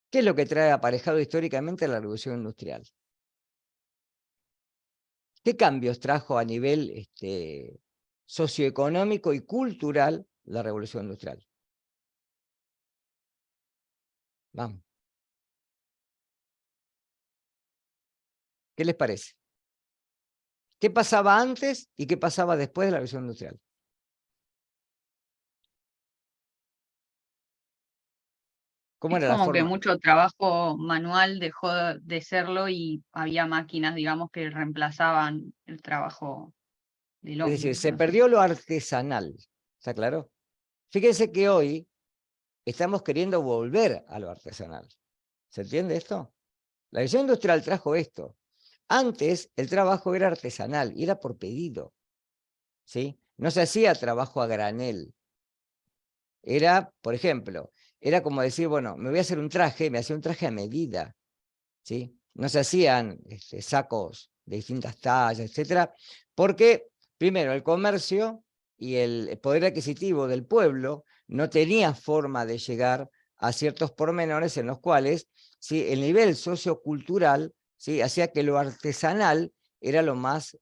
¿Qué es lo que trae aparejado históricamente la revolución industrial? ¿Qué cambios trajo a nivel socioeconómico y cultural la revolución industrial? Vamos. ¿Qué les parece? ¿Qué pasaba antes y qué pasaba después de la revolución industrial? ¿Cómo Es era la como que forma? mucho trabajo manual dejó de serlo y había máquinas, digamos, que reemplazaban el trabajo del Es decir, hombre. se No sé. perdió lo artesanal. ¿Está claro? Fíjense que hoy estamos queriendo volver a lo artesanal. ¿Se entiende esto? La revolución industrial trajo esto. Antes el trabajo era artesanal y era por pedido, ¿sí? No se hacía trabajo a granel. Era, por ejemplo, era como decir, bueno, me voy a hacer un traje, me hacía un traje a medida, ¿sí? No se hacían sacos de distintas tallas, etcétera, porque, primero, el comercio y el poder adquisitivo del pueblo no tenía forma de llegar a ciertos pormenores en los cuales, ¿sí?, el nivel sociocultural, ¿sí?, hacía que lo artesanal era lo más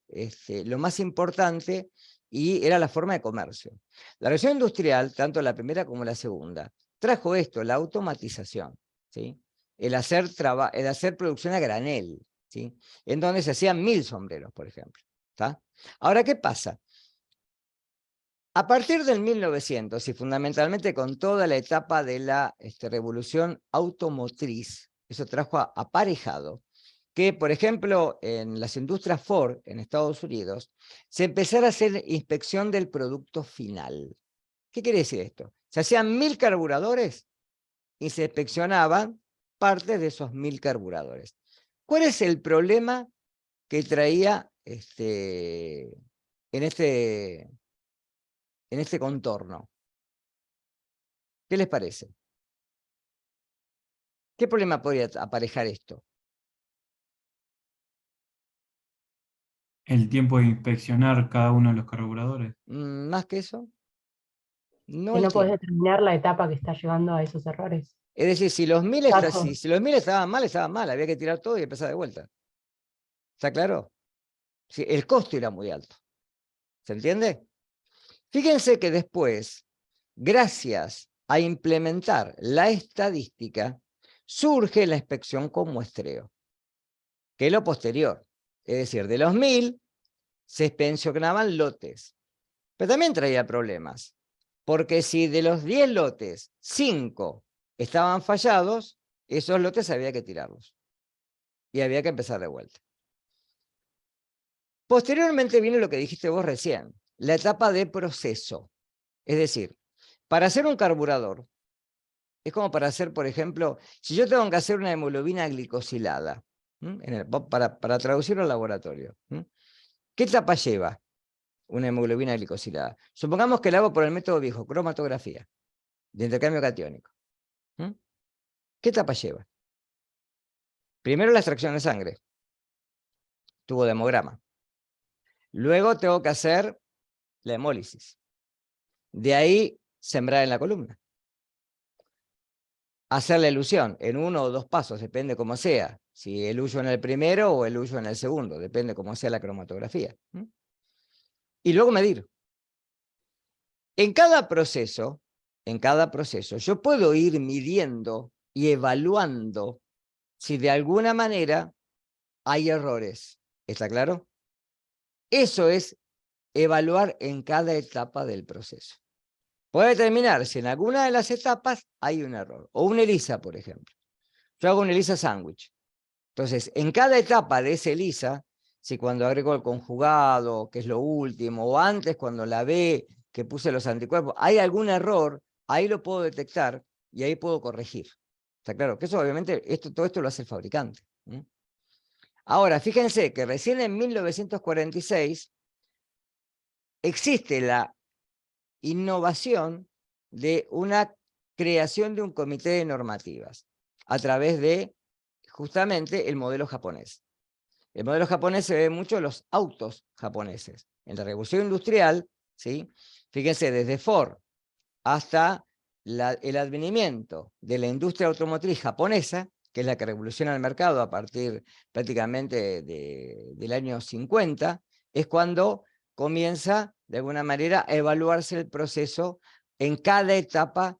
importante y era la forma de comercio. La revolución industrial, tanto la primera como la segunda, trajo esto, la automatización, ¿sí? El hacer producción a granel, ¿sí?, en donde se hacían 1000 sombreros, por ejemplo. ¿Está? Ahora, ¿qué pasa? A partir del 1900, y fundamentalmente con toda la etapa de la revolución automotriz, eso trajo aparejado que, por ejemplo, en las industrias Ford, en Estados Unidos, se empezara a hacer inspección del producto final. ¿Qué quiere decir esto? Se hacían 1000 carburadores y se inspeccionaban partes de esos 1000 carburadores. ¿Cuál es el problema que traía en este contorno? ¿Qué les parece? ¿Qué problema podría aparejar esto? El tiempo de inspeccionar cada uno de los carburadores. ¿Más que eso? No Que el no podés tiempo. determinar la etapa que está llevando a esos errores. Es decir, si los 1000 Caso. si los 1000 estaban mal, había que tirar todo y empezar de vuelta. ¿Está claro? Sí, el costo era muy alto. ¿Se entiende? Fíjense que después, gracias a implementar la estadística, surge la inspección con muestreo, que es lo posterior. Es decir, de los 1000 se inspeccionaban lotes, pero también traía problemas, porque si de los 10 lotes, 5 estaban fallados, esos lotes había que tirarlos y había que empezar de vuelta. Posteriormente viene lo que dijiste vos recién, la etapa de proceso. Es decir, para hacer un carburador, es como para hacer, por ejemplo, si yo tengo que hacer una hemoglobina glicosilada, para traducirlo al laboratorio, ¿qué etapa lleva una hemoglobina glicosilada? Supongamos que la hago por el método viejo, cromatografía, de intercambio catiónico. ¿Qué etapa lleva? Primero la extracción de sangre, tubo de hemograma. Luego tengo que hacer la hemólisis. De ahí, sembrar en la columna. Hacer la elusión en 1 o 2 pasos, depende cómo sea. Si el uso en el primero o el uso en el segundo, depende cómo sea la cromatografía. Y luego medir. En cada proceso, yo puedo ir midiendo y evaluando si de alguna manera hay errores. ¿Está claro? Eso es evaluar en cada etapa del proceso. puede determinar si en alguna de las etapas hay un error. O una ELISA, por ejemplo. Yo hago una ELISA sándwich. Entonces, en cada etapa de esa ELISA, si cuando agrego el conjugado, que es lo último, o antes cuando la B, que puse los anticuerpos, hay algún error, ahí lo puedo detectar y ahí puedo corregir. Está claro que eso obviamente, todo esto lo hace el fabricante. Ahora, fíjense que recién en 1946 existe la innovación de una creación de un comité de normativas a través de justamente el modelo japonés. El modelo japonés se ve mucho en los autos japoneses. En la revolución industrial, ¿sí? Fíjense, desde Ford hasta el advenimiento de la industria automotriz japonesa, que es la que revoluciona el mercado a partir prácticamente del año 50, es cuando comienza de alguna manera a evaluarse el proceso en cada etapa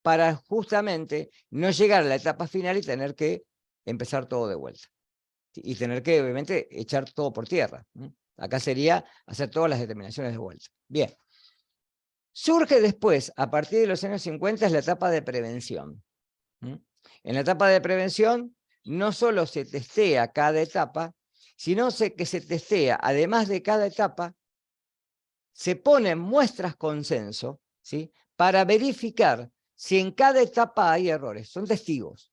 para justamente no llegar a la etapa final y tener que empezar todo de vuelta. Y tener que, obviamente, echar todo por tierra. Acá sería hacer todas las determinaciones de vuelta. Bien. Surge después, a partir de los años 50, es la etapa de prevención. En la etapa de prevención, no solo se testea cada etapa, sino que se testea, además de cada etapa, se ponen muestras consenso, ¿sí? Para verificar si en cada etapa hay errores. Son testigos.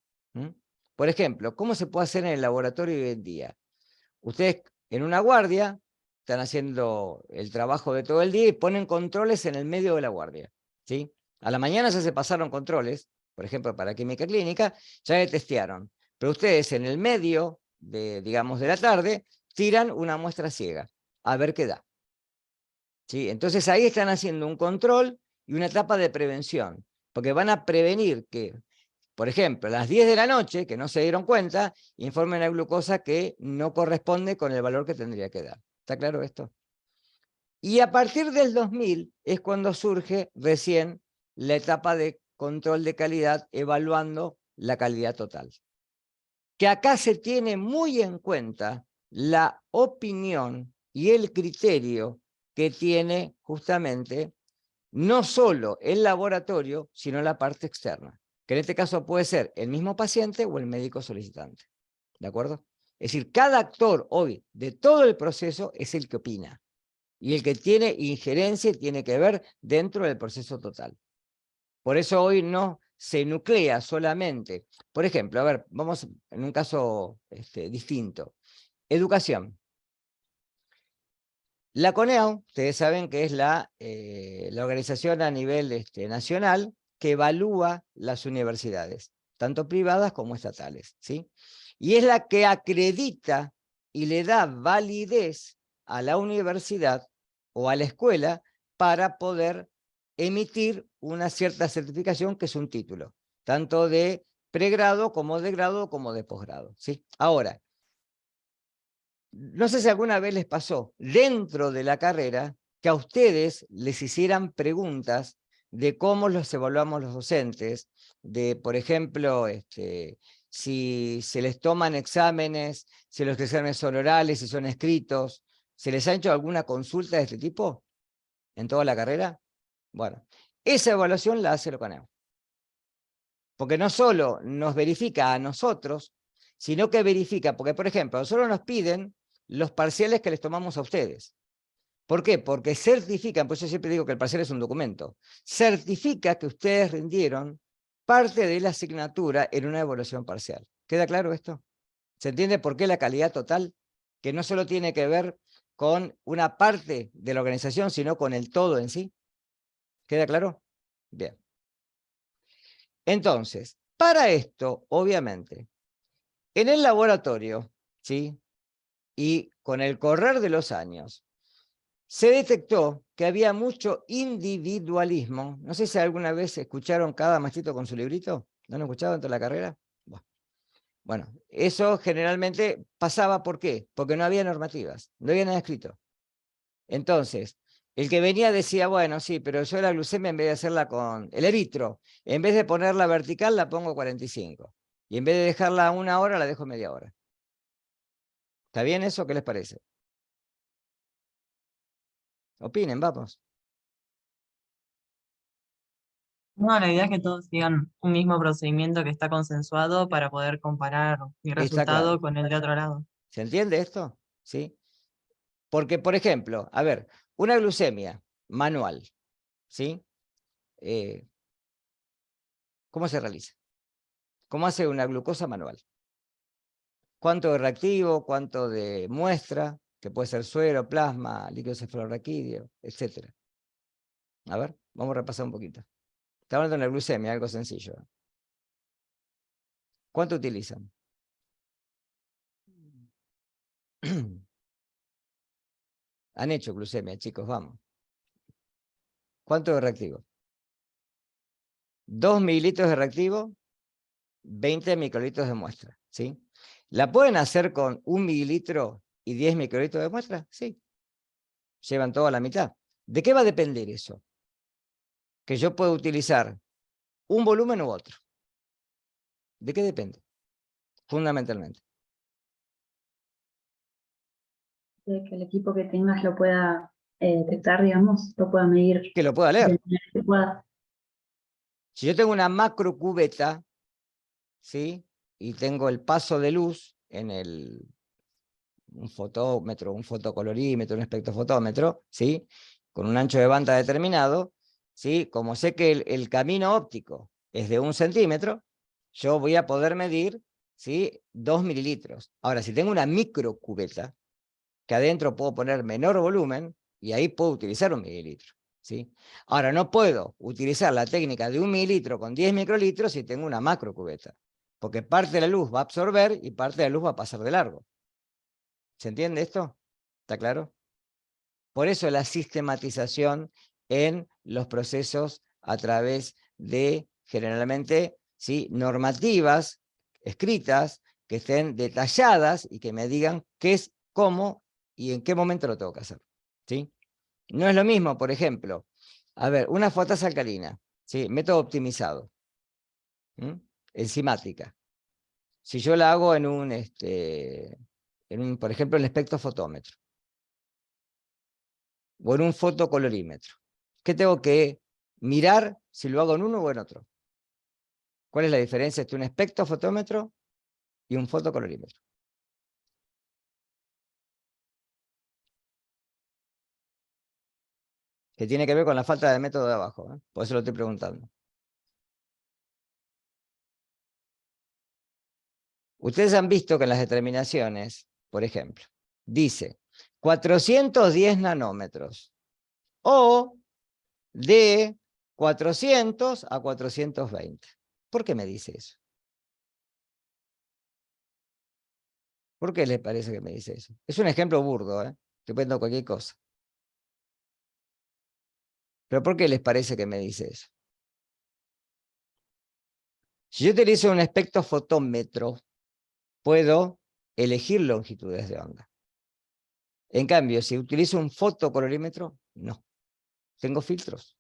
Por ejemplo, ¿cómo se puede hacer en el laboratorio hoy en día? Ustedes en una guardia están haciendo el trabajo de todo el día y ponen controles en el medio de la guardia, ¿sí? A la mañana ya se pasaron controles, por ejemplo, para química clínica, ya le testearon. Pero ustedes en el medio, digamos, de la tarde, tiran una muestra ciega, a ver qué da. ¿Sí? Entonces ahí están haciendo un control y una etapa de prevención, porque van a prevenir que, por ejemplo, a las 10 de la noche, que no se dieron cuenta, informen a glucosa que no corresponde con el valor que tendría que dar. ¿Está claro esto? Y a partir del 2000 es cuando surge recién la etapa de control de calidad evaluando la calidad total. Que acá se tiene muy en cuenta la opinión y el criterio que tiene justamente no solo el laboratorio, sino la parte externa, que en este caso puede ser el mismo paciente o el médico solicitante. ¿De acuerdo? Es decir, cada actor hoy de todo el proceso es el que opina y el que tiene injerencia y tiene que ver dentro del proceso total. Por eso hoy no se nuclea solamente. Por ejemplo, a ver, vamos en un caso distinto. Educación. La CONEAU, ustedes saben que es la organización a nivel nacional que evalúa las universidades, tanto privadas como estatales, ¿sí? Y es la que acredita y le da validez a la universidad o a la escuela para poder emitir una cierta certificación que es un título, tanto de pregrado como de grado como de posgrado, ¿sí? Ahora, no sé si alguna vez les pasó dentro de la carrera que a ustedes les hicieran preguntas de cómo los evaluamos los docentes, de, por ejemplo, si se les toman exámenes, si los exámenes son orales, si son escritos. ¿Se les ha hecho alguna consulta de este tipo en toda la carrera? Bueno, esa evaluación la hace el CONEAU. Porque no solo nos verifica a nosotros, sino que verifica, porque por ejemplo, nosotros nos piden los parciales que les tomamos a ustedes. ¿Por qué? Porque certifican, por eso siempre digo que el parcial es un documento, certifica que ustedes rindieron parte de la asignatura en una evaluación parcial. ¿Queda claro esto? ¿Se entiende por qué la calidad total? Que no solo tiene que ver con una parte de la organización, sino con el todo en sí. ¿Queda claro? Bien. Entonces, para esto, obviamente, en el laboratorio, ¿sí? Y con el correr de los años, se detectó que había mucho individualismo. No sé si alguna vez escucharon cada maestro con su librito. ¿No han escuchado dentro de la carrera? Bueno, eso generalmente pasaba, ¿por qué? Porque no había normativas, no había nada escrito. Entonces, el que venía decía, bueno, sí, pero yo la glucemia en vez de hacerla con el eritro, en vez de ponerla vertical la pongo 45. Y en vez de dejarla 1 hora, la dejo media hora. ¿Está bien eso? ¿Qué les parece? Opinen, vamos. No, la idea es que todos sigan un mismo procedimiento que está consensuado para poder comparar mi Está resultado claro. con el de otro lado. ¿Se entiende esto? ¿Sí? Porque, por ejemplo, a ver, una glucemia manual, ¿sí? ¿Cómo se realiza? ¿Cómo hace una glucosa manual? ¿Cuánto de reactivo? ¿Cuánto de muestra? Que puede ser suero, plasma, líquido cefalorraquídeo, etc. A ver, vamos a repasar un poquito. Estamos hablando de la glucemia, algo sencillo. ¿Cuánto utilizan? Han hecho glucemia, chicos, vamos. ¿Cuánto de reactivo? 2 mililitros de reactivo, 20 microlitros de muestra, ¿sí? ¿La pueden hacer con 1 mililitro y 10 microlitros de muestra? Sí. Llevan toda la mitad. ¿De qué va a depender eso? Que yo puedo utilizar un volumen u otro. ¿De qué depende? Fundamentalmente. De que el equipo que tengas lo pueda detectar, digamos, lo pueda medir Que lo pueda de leer. manera que pueda. Si yo tengo una macro cubeta, ¿sí? Y tengo el paso de luz en un fotómetro, un fotocolorímetro, un espectrofotómetro, ¿sí? Con un ancho de banda determinado, ¿sí? Como sé que el camino óptico es de 1 centímetro, yo voy a poder medir, ¿sí? 2 mililitros. Ahora, si tengo una micro cubeta, que adentro puedo poner menor volumen, y ahí puedo utilizar 1 mililitro, ¿sí? Ahora, no puedo utilizar la técnica de 1 mililitro con 10 microlitros si tengo una macro cubeta, porque parte de la luz va a absorber y parte de la luz va a pasar de largo. ¿Se entiende esto? ¿Está claro? Por eso la sistematización en los procesos a través de, generalmente, ¿sí? Normativas escritas, que estén detalladas y que me digan qué es, cómo y en qué momento lo tengo que hacer, ¿sí? No es lo mismo, por ejemplo, a ver, una fotasa alcalina, ¿sí? Método optimizado, enzimática. Si yo la hago en un, por ejemplo, en el espectrofotómetro, o en un fotocolorímetro, ¿qué tengo que mirar si lo hago en uno o en otro? ¿Cuál es la diferencia entre un espectrofotómetro y un fotocolorímetro? Que tiene que ver con la falta de método de abajo, ¿eh? Por eso lo estoy preguntando. Ustedes han visto que en las determinaciones, por ejemplo, dice 410 nanómetros o de 400 a 420. ¿Por qué me dice eso? ¿Por qué les parece que me dice eso? Es un ejemplo burdo, ¿eh? Depende de cualquier cosa. ¿Pero por qué les parece que me dice eso? Si yo utilizo un espectrofotómetro, puedo elegir longitudes de onda. En cambio, si utilizo un fotocolorímetro, no. Tengo filtros.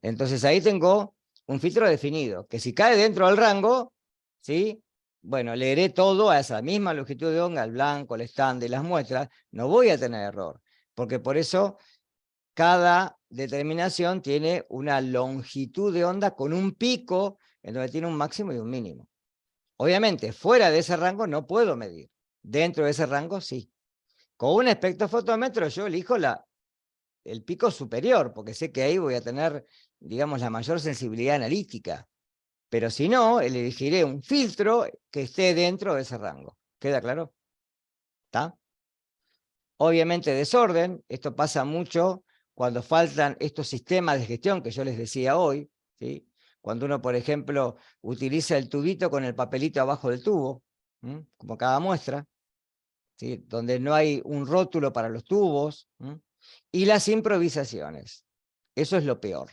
Entonces ahí tengo un filtro definido, que si cae dentro del rango, ¿sí? Bueno, leeré todo a esa misma longitud de onda, el blanco, el estándar y las muestras, no voy a tener error, porque por eso cada determinación tiene una longitud de onda con un pico en donde tiene un máximo y un mínimo. Obviamente, fuera de ese rango no puedo medir. Dentro de ese rango, sí. Con un espectrofotómetro yo elijo el pico superior, porque sé que ahí voy a tener, digamos, la mayor sensibilidad analítica. Pero si no, elegiré un filtro que esté dentro de ese rango. ¿Queda claro? ¿Está? Obviamente desorden, esto pasa mucho cuando faltan estos sistemas de gestión que yo les decía hoy, ¿sí? Cuando uno, por ejemplo, utiliza el tubito con el papelito abajo del tubo, como cada muestra, ¿sí? Donde no hay un rótulo para los tubos, y las improvisaciones. Eso es lo peor,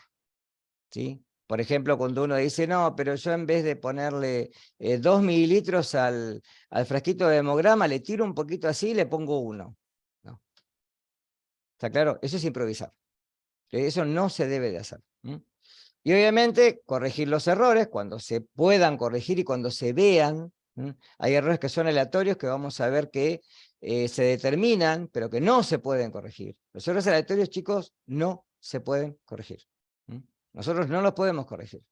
¿sí? Por ejemplo, cuando uno dice, no, pero yo en vez de ponerle 2 mililitros al frasquito de hemograma, le tiro un poquito así y le pongo 1. No. ¿Está claro? Eso es improvisar. Eso no se debe de hacer. Y obviamente corregir los errores cuando se puedan corregir y cuando se vean. Hay errores que son aleatorios que vamos a ver que se determinan, pero que no se pueden corregir. Los errores aleatorios, chicos, no se pueden corregir. Nosotros no los podemos corregir,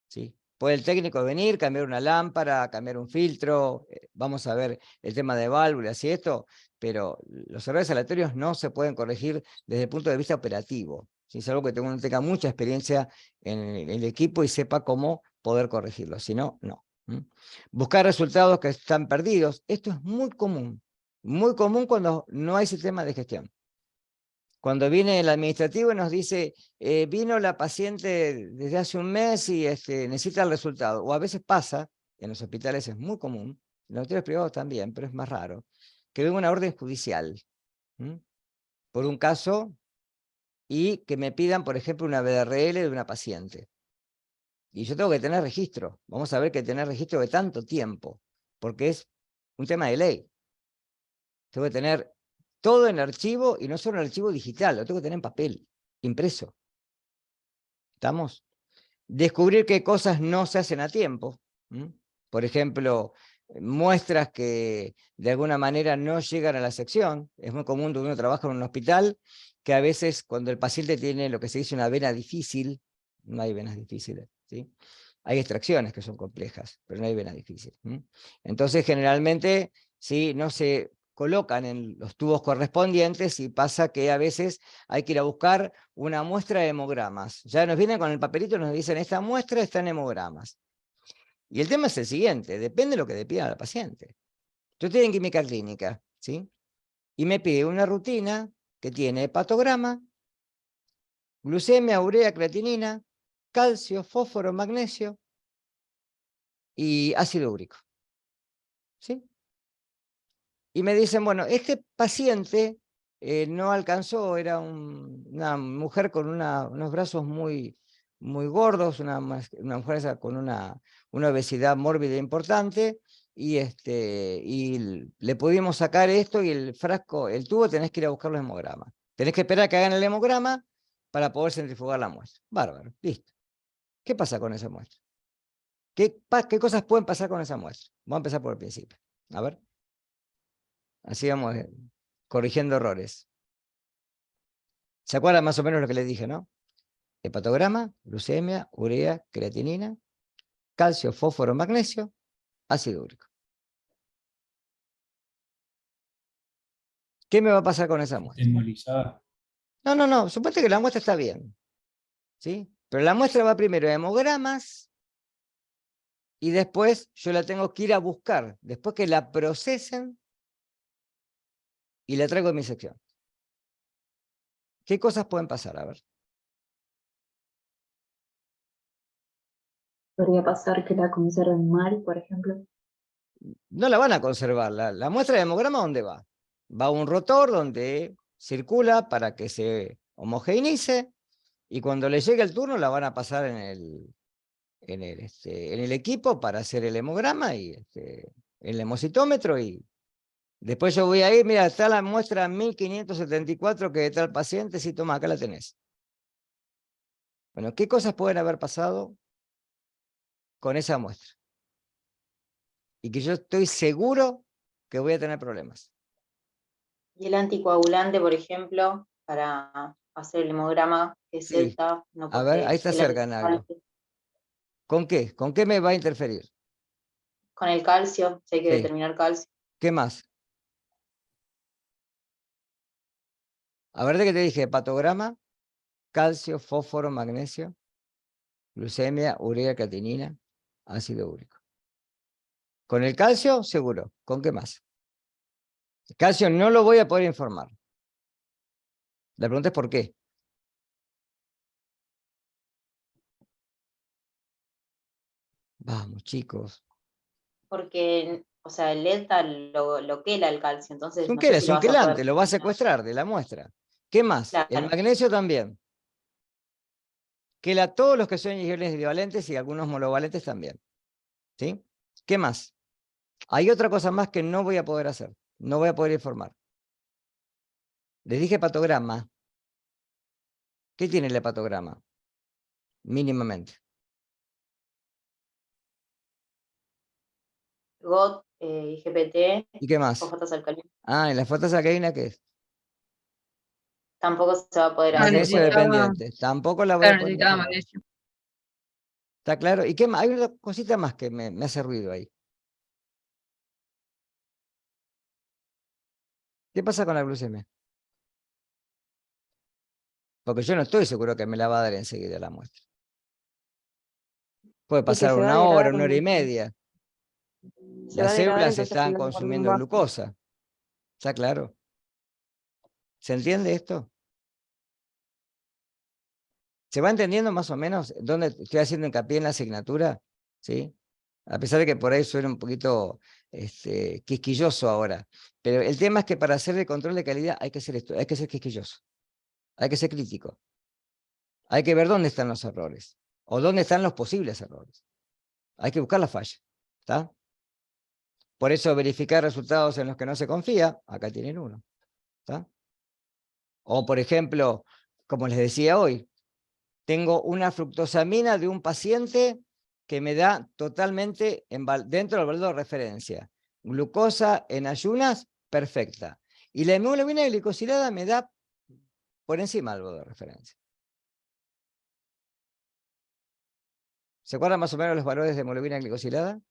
¿sí? Puede el técnico venir, cambiar una lámpara, cambiar un filtro, vamos a ver el tema de válvulas y esto, pero los errores aleatorios no se pueden corregir desde el punto de vista operativo. ¿Sí? Es algo que uno tenga mucha experiencia en el equipo y sepa cómo poder corregirlo, si no, no. Buscar resultados que están perdidos, esto es muy común cuando no hay sistema de gestión. Cuando viene el administrativo y nos dice, vino la paciente desde hace un mes y necesita el resultado. O a veces pasa, en los hospitales es muy común, en los hospitales privados también, pero es más raro, que venga una orden judicial por un caso y que me pidan, por ejemplo, una BRL de una paciente. Y yo tengo que tener registro. Vamos a ver que tener registro de tanto tiempo, porque es un tema de ley. Tengo que tener todo en archivo y no solo en archivo digital, lo tengo que tener en papel, impreso. ¿Estamos? Descubrir qué cosas no se hacen a tiempo. Por ejemplo, muestras que de alguna manera no llegan a la sección. Es muy común cuando uno trabaja en un hospital que a veces cuando el paciente tiene lo que se dice una vena difícil, no hay venas difíciles, ¿sí? Hay extracciones que son complejas, pero no hay vena difícil. Entonces generalmente sí, no se colocan en los tubos correspondientes y pasa que a veces hay que ir a buscar una muestra de hemogramas. Ya nos vienen con el papelito y nos dicen, esta muestra está en hemogramas. Y el tema es el siguiente, depende de lo que le pida al paciente. Yo estoy en química clínica, ¿sí? Y me pide una rutina que tiene hepatograma, glucemia, urea, creatinina, calcio, fósforo, magnesio y ácido úrico. ¿Sí? Y me dicen, bueno, este paciente no alcanzó, era una mujer con unos brazos muy, muy gordos, una mujer con una obesidad mórbida importante, y le pudimos sacar esto y el frasco, el tubo tenés que ir a buscar los hemogramas. Tenés que esperar a que hagan el hemograma para poder centrifugar la muestra. Bárbaro, listo. ¿Qué pasa con esa muestra? ¿Qué cosas pueden pasar con esa muestra? Vamos a empezar por el principio. A ver. Así vamos corrigiendo errores. ¿Se acuerdan más o menos lo que les dije, no? Hepatograma, glucemia, urea, creatinina, calcio, fósforo, magnesio, ácido úrico. ¿Qué me va a pasar con esa muestra? Hemolizada. No, suponte que la muestra está bien, ¿sí? Pero la muestra va primero a hemogramas y después yo la tengo que ir a buscar, después que la procesen y la traigo a mi sección. ¿Qué cosas pueden pasar? A ver. Podría pasar que la conserven mal, por ejemplo. No la van a conservar. La muestra de hemograma, ¿dónde va? Va a un rotor donde circula para que se homogeneice y cuando le llegue el turno la van a pasar en el equipo para hacer el hemograma y el hemocitómetro y después yo voy a ir, mira, está la muestra 1574 que está el paciente, sí, toma, acá la tenés. Bueno, ¿qué cosas pueden haber pasado con esa muestra? Y que yo estoy seguro que voy a tener problemas. Y el anticoagulante, por ejemplo, para hacer el hemograma, que es Sí. Z, no A ver, ahí está el cerca en algo. ¿Con qué? ¿Con qué me va a interferir? Con el calcio, si hay que Sí. determinar calcio. ¿Qué más? A ver, ¿de qué te dije? Hepatograma, calcio, fósforo, magnesio, glucemia, urea, creatinina, ácido úrico. Con el calcio, seguro. ¿Con qué más? El calcio no lo voy a poder informar. La pregunta es ¿por qué? Vamos, chicos. Porque, o sea, el ELTA lo quela el calcio, entonces Es un no sé si lo vas a poder quelante, lo va a secuestrar de la muestra. ¿Qué más? El Claro. magnesio también. Quela todos los que son iones divalentes y algunos monovalentes también. ¿Sí? ¿Qué más? Hay otra cosa más que no voy a poder hacer. No voy a poder informar. Les dije hepatograma. ¿Qué tiene el hepatograma? Mínimamente. GOT, IGPT, ¿Y qué más? fosfatas alcalinas. Ah, ¿y la fosfatas alcalina qué es? tampoco se va a poder Ah, hacer. Magnesio necesitaba- dependiente. Tampoco la voy a Claro, poder necesitaba mejorar. magnesio. ¿Está claro? ¿Y qué más? Hay una cosita más que me hace ruido ahí. ¿Qué pasa con la glucemia? Porque yo no estoy seguro que me la va a dar enseguida la muestra. Puede que pasar se va a una degradar hora, con una hora y el tiempo. media. Se va Las a degradar, células entonces están el volumen consumiendo baja. glucosa. ¿Está claro? ¿Se entiende esto? ¿Se va entendiendo más o menos dónde estoy haciendo hincapié en la asignatura? ¿Sí? A pesar de que por ahí suena un poquito quisquilloso ahora. Pero el tema es que para hacer el control de calidad hay que ser esto, hay que ser quisquilloso. Hay que ser crítico. Hay que ver dónde están los errores. O dónde están los posibles errores. Hay que buscar la falla. ¿Está? Por eso verificar resultados en los que no se confía, acá tienen uno. ¿Está? O por ejemplo, como les decía hoy, tengo una fructosamina de un paciente que me da totalmente dentro del valor de referencia. Glucosa en ayunas, perfecta. Y la hemoglobina glicosilada me da por encima del valor de referencia. ¿Se acuerdan más o menos los valores de hemoglobina glicosilada?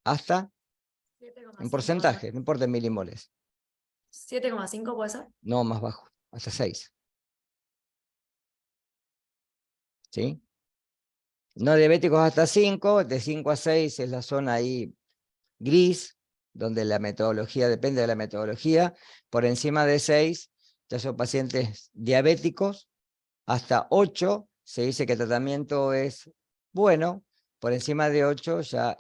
Hasta en porcentaje, no importa en milimoles. 7,5 puede ser. No, más bajo, hasta 6. ¿Sí? No diabéticos hasta 5, de 5 a 6 es la zona ahí gris, donde la metodología depende de la metodología. Por encima de 6 ya son pacientes diabéticos. Hasta 8 se dice que el tratamiento es bueno. Por encima de 8 ya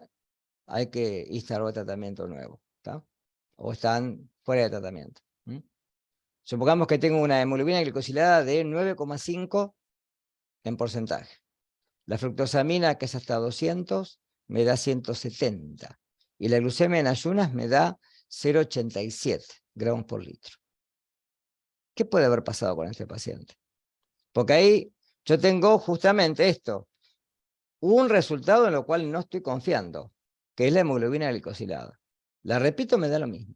hay que instalar el tratamiento nuevo. ¿Está? O están fuera de tratamiento. Supongamos que tengo una hemoglobina glicosilada de 9,5 en porcentaje. La fructosamina, que es hasta 200, me da 170. Y la glucemia en ayunas me da 0,87 gramos por litro. ¿Qué puede haber pasado con este paciente? Porque ahí yo tengo justamente esto. Un resultado en lo cual no estoy confiando, que es la hemoglobina glicosilada. La repito, me da lo mismo.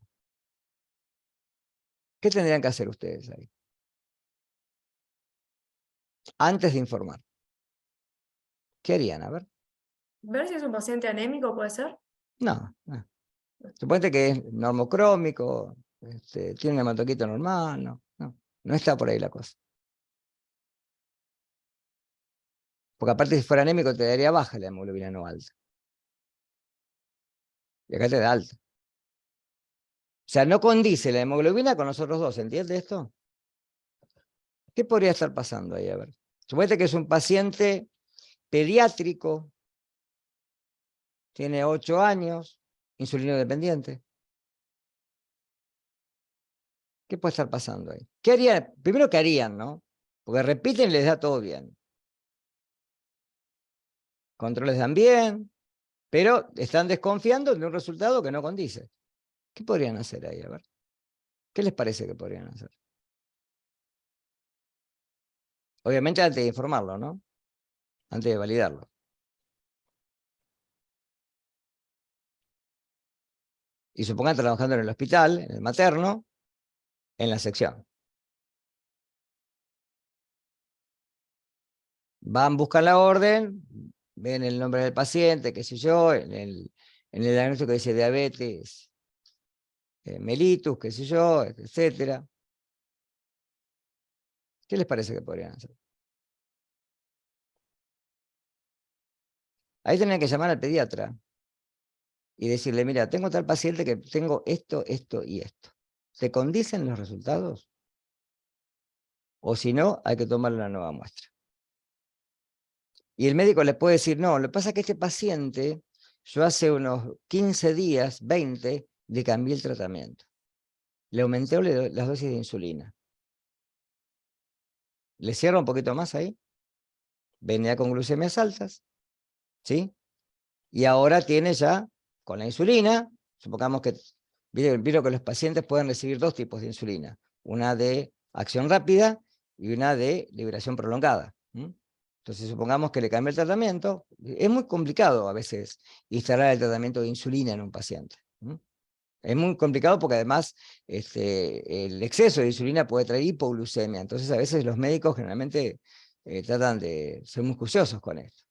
¿Qué tendrían que hacer ustedes ahí? Antes de informar. ¿Qué harían? A ver. Ver si es un paciente anémico, puede ser. No. Suponete que es normocrómico, tiene un hematoquito normal, no está por ahí la cosa. Porque aparte si fuera anémico te daría baja la hemoglobina no alta. Y acá te da alta. O sea, no condice la hemoglobina con los otros dos, ¿entiende esto? ¿Qué podría estar pasando ahí? A ver. Suponete que es un paciente pediátrico, tiene 8 años, insulino dependiente. ¿Qué puede estar pasando ahí? ¿Qué harían? Primero, ¿qué harían, no? Porque repiten y les da todo bien. Controles dan bien, pero están desconfiando de un resultado que no condice. ¿Qué podrían hacer ahí? A ver. ¿Qué les parece que podrían hacer? Obviamente antes de informarlo, ¿no? Antes de validarlo. Y supongan trabajando en el hospital, en el materno, en la sección. Van, buscan la orden, ven el nombre del paciente, qué sé yo, en el diagnóstico dice diabetes, mellitus, qué sé yo, etcétera. ¿Qué les parece que podrían hacer? Ahí tienen que llamar al pediatra y decirle, mira, tengo tal paciente que tengo esto, esto y esto. ¿Se condicen los resultados? O si no, hay que tomarle una nueva muestra. Y el médico le puede decir, no, lo que pasa es que este paciente, yo hace unos 15 días, 20, le cambié el tratamiento. Le aumenté las dosis de insulina. Le cierro un poquito más ahí. Venía con glucemias altas. ¿Sí? Y ahora tiene ya, con la insulina, supongamos que, vieron que los pacientes pueden recibir 2 tipos de insulina. Una de acción rápida y una de liberación prolongada. Entonces, supongamos que le cambia el tratamiento. Es muy complicado a veces instalar el tratamiento de insulina en un paciente. Es muy complicado porque además el exceso de insulina puede traer hipoglucemia. Entonces a veces los médicos generalmente tratan de ser muy juiciosos con esto.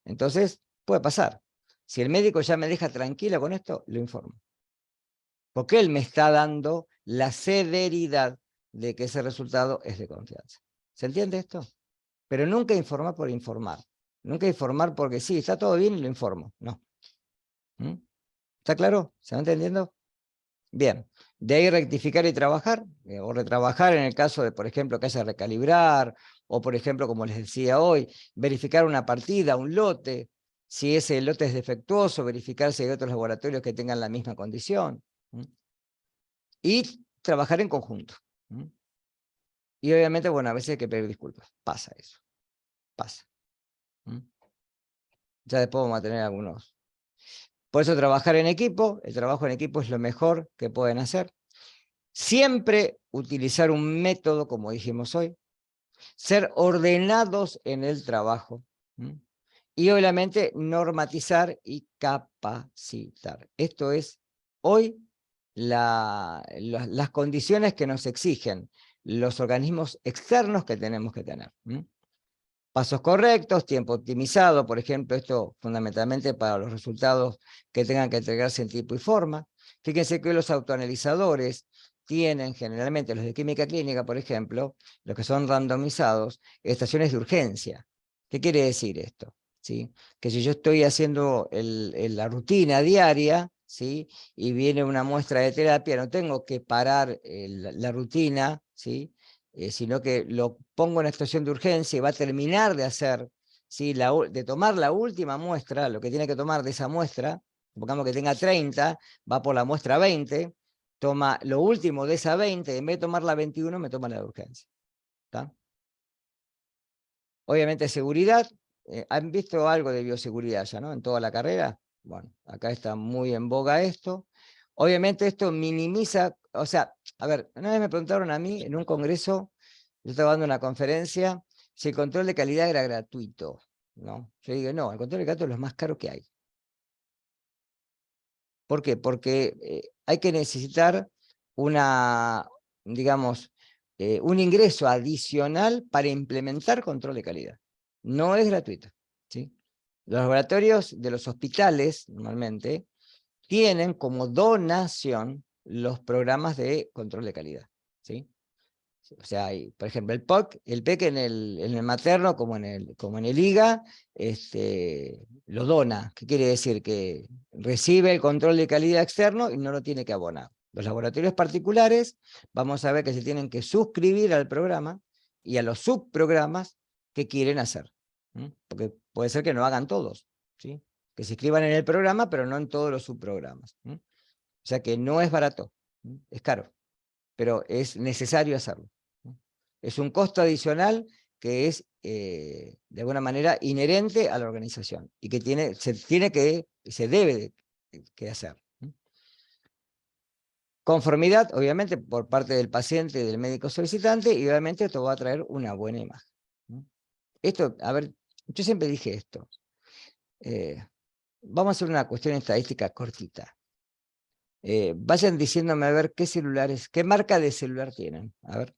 Entonces puede pasar. Si el médico ya me deja tranquila con esto, lo informo. Porque él me está dando la severidad de que ese resultado es de confianza. ¿Se entiende esto? Pero nunca informar por informar. Nunca informar porque sí, está todo bien y lo informo. No. ¿Está claro? ¿Se va entendiendo? Bien. De ahí rectificar y trabajar, o retrabajar en el caso de, por ejemplo, que haya recalibrar, o por ejemplo, como les decía hoy, verificar una partida, un lote. Si ese lote es defectuoso, verificar si hay otros laboratorios que tengan la misma condición. Y trabajar en conjunto. Y obviamente, bueno, a veces hay que pedir disculpas. Pasa eso. Pasa. Ya después vamos a tener algunos. Por eso trabajar en equipo, el trabajo en equipo es lo mejor que pueden hacer. Siempre utilizar un método, como dijimos hoy. Ser ordenados en el trabajo. Y obviamente normatizar y capacitar. Esto es hoy las condiciones que nos exigen los organismos externos que tenemos que tener. Pasos correctos, tiempo optimizado, por ejemplo, esto fundamentalmente para los resultados que tengan que entregarse en tiempo y forma. Fíjense que los autoanalizadores tienen generalmente, los de química clínica, por ejemplo, los que son randomizados, estaciones de urgencia. ¿Qué quiere decir esto? ¿Sí? Que si yo estoy haciendo la rutina diaria, ¿sí? Y viene una muestra de terapia, no tengo que parar la rutina, ¿sí? Sino que lo pongo en estación de urgencia y va a terminar de hacer, ¿sí? de tomar la última muestra, lo que tiene que tomar de esa muestra, supongamos que tenga 30, va por la muestra 20, toma lo último de esa 20, en vez de tomar la 21, me toma la de urgencia. ¿Está? Obviamente seguridad, ¿han visto algo de bioseguridad ya, no? En toda la carrera. Bueno, acá está muy en boga esto. Obviamente esto minimiza, o sea, a ver, una vez me preguntaron a mí en un congreso, yo estaba dando una conferencia, si el control de calidad era gratuito, ¿no? Yo digo, no, el control de calidad es lo más caro que hay. ¿Por qué? Porque hay que necesitar digamos, un ingreso adicional para implementar control de calidad. No es gratuito, ¿sí? Los laboratorios de los hospitales, normalmente, tienen como donación los programas de control de calidad, ¿sí? O sea, hay, por ejemplo, el PEC en el materno como en el IGA, lo dona. ¿Qué quiere decir? Que recibe el control de calidad externo y no lo tiene que abonar. Los laboratorios particulares, vamos a ver que se tienen que suscribir al programa y a los subprogramas que quieren hacer. Porque puede ser que no hagan todos, ¿sí? Que se inscriban en el programa, pero no en todos los subprogramas. O sea que no es barato, es caro, pero es necesario hacerlo. Es un costo adicional que es, de alguna manera, inherente a la organización y que se debe que hacer. Conformidad, obviamente, por parte del paciente y del médico solicitante, y obviamente esto va a traer una buena imagen. Esto, a ver, yo siempre dije esto. Vamos a hacer una cuestión estadística cortita. Vayan diciéndome a ver qué marca de celular tienen. A ver.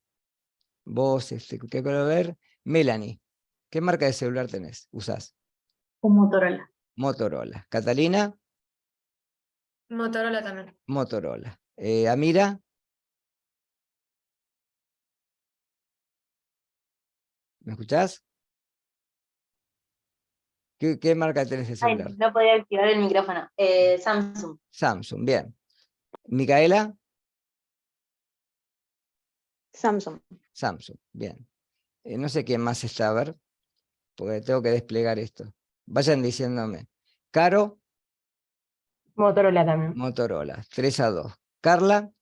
Vos, ¿qué quiero ver? Melanie, ¿qué marca de celular usás? Un Motorola. Motorola. Catalina, Motorola también. Motorola. Amira, ¿me escuchás? ¿Qué marca tenés de Ay, celular? no podía activar el micrófono. Samsung. Samsung, bien. Micaela, Samsung. Samsung, bien. No sé quién más está, a ver, porque tengo que desplegar esto. Vayan diciéndome. Caro, Motorola también. Motorola, 3-2. Carla,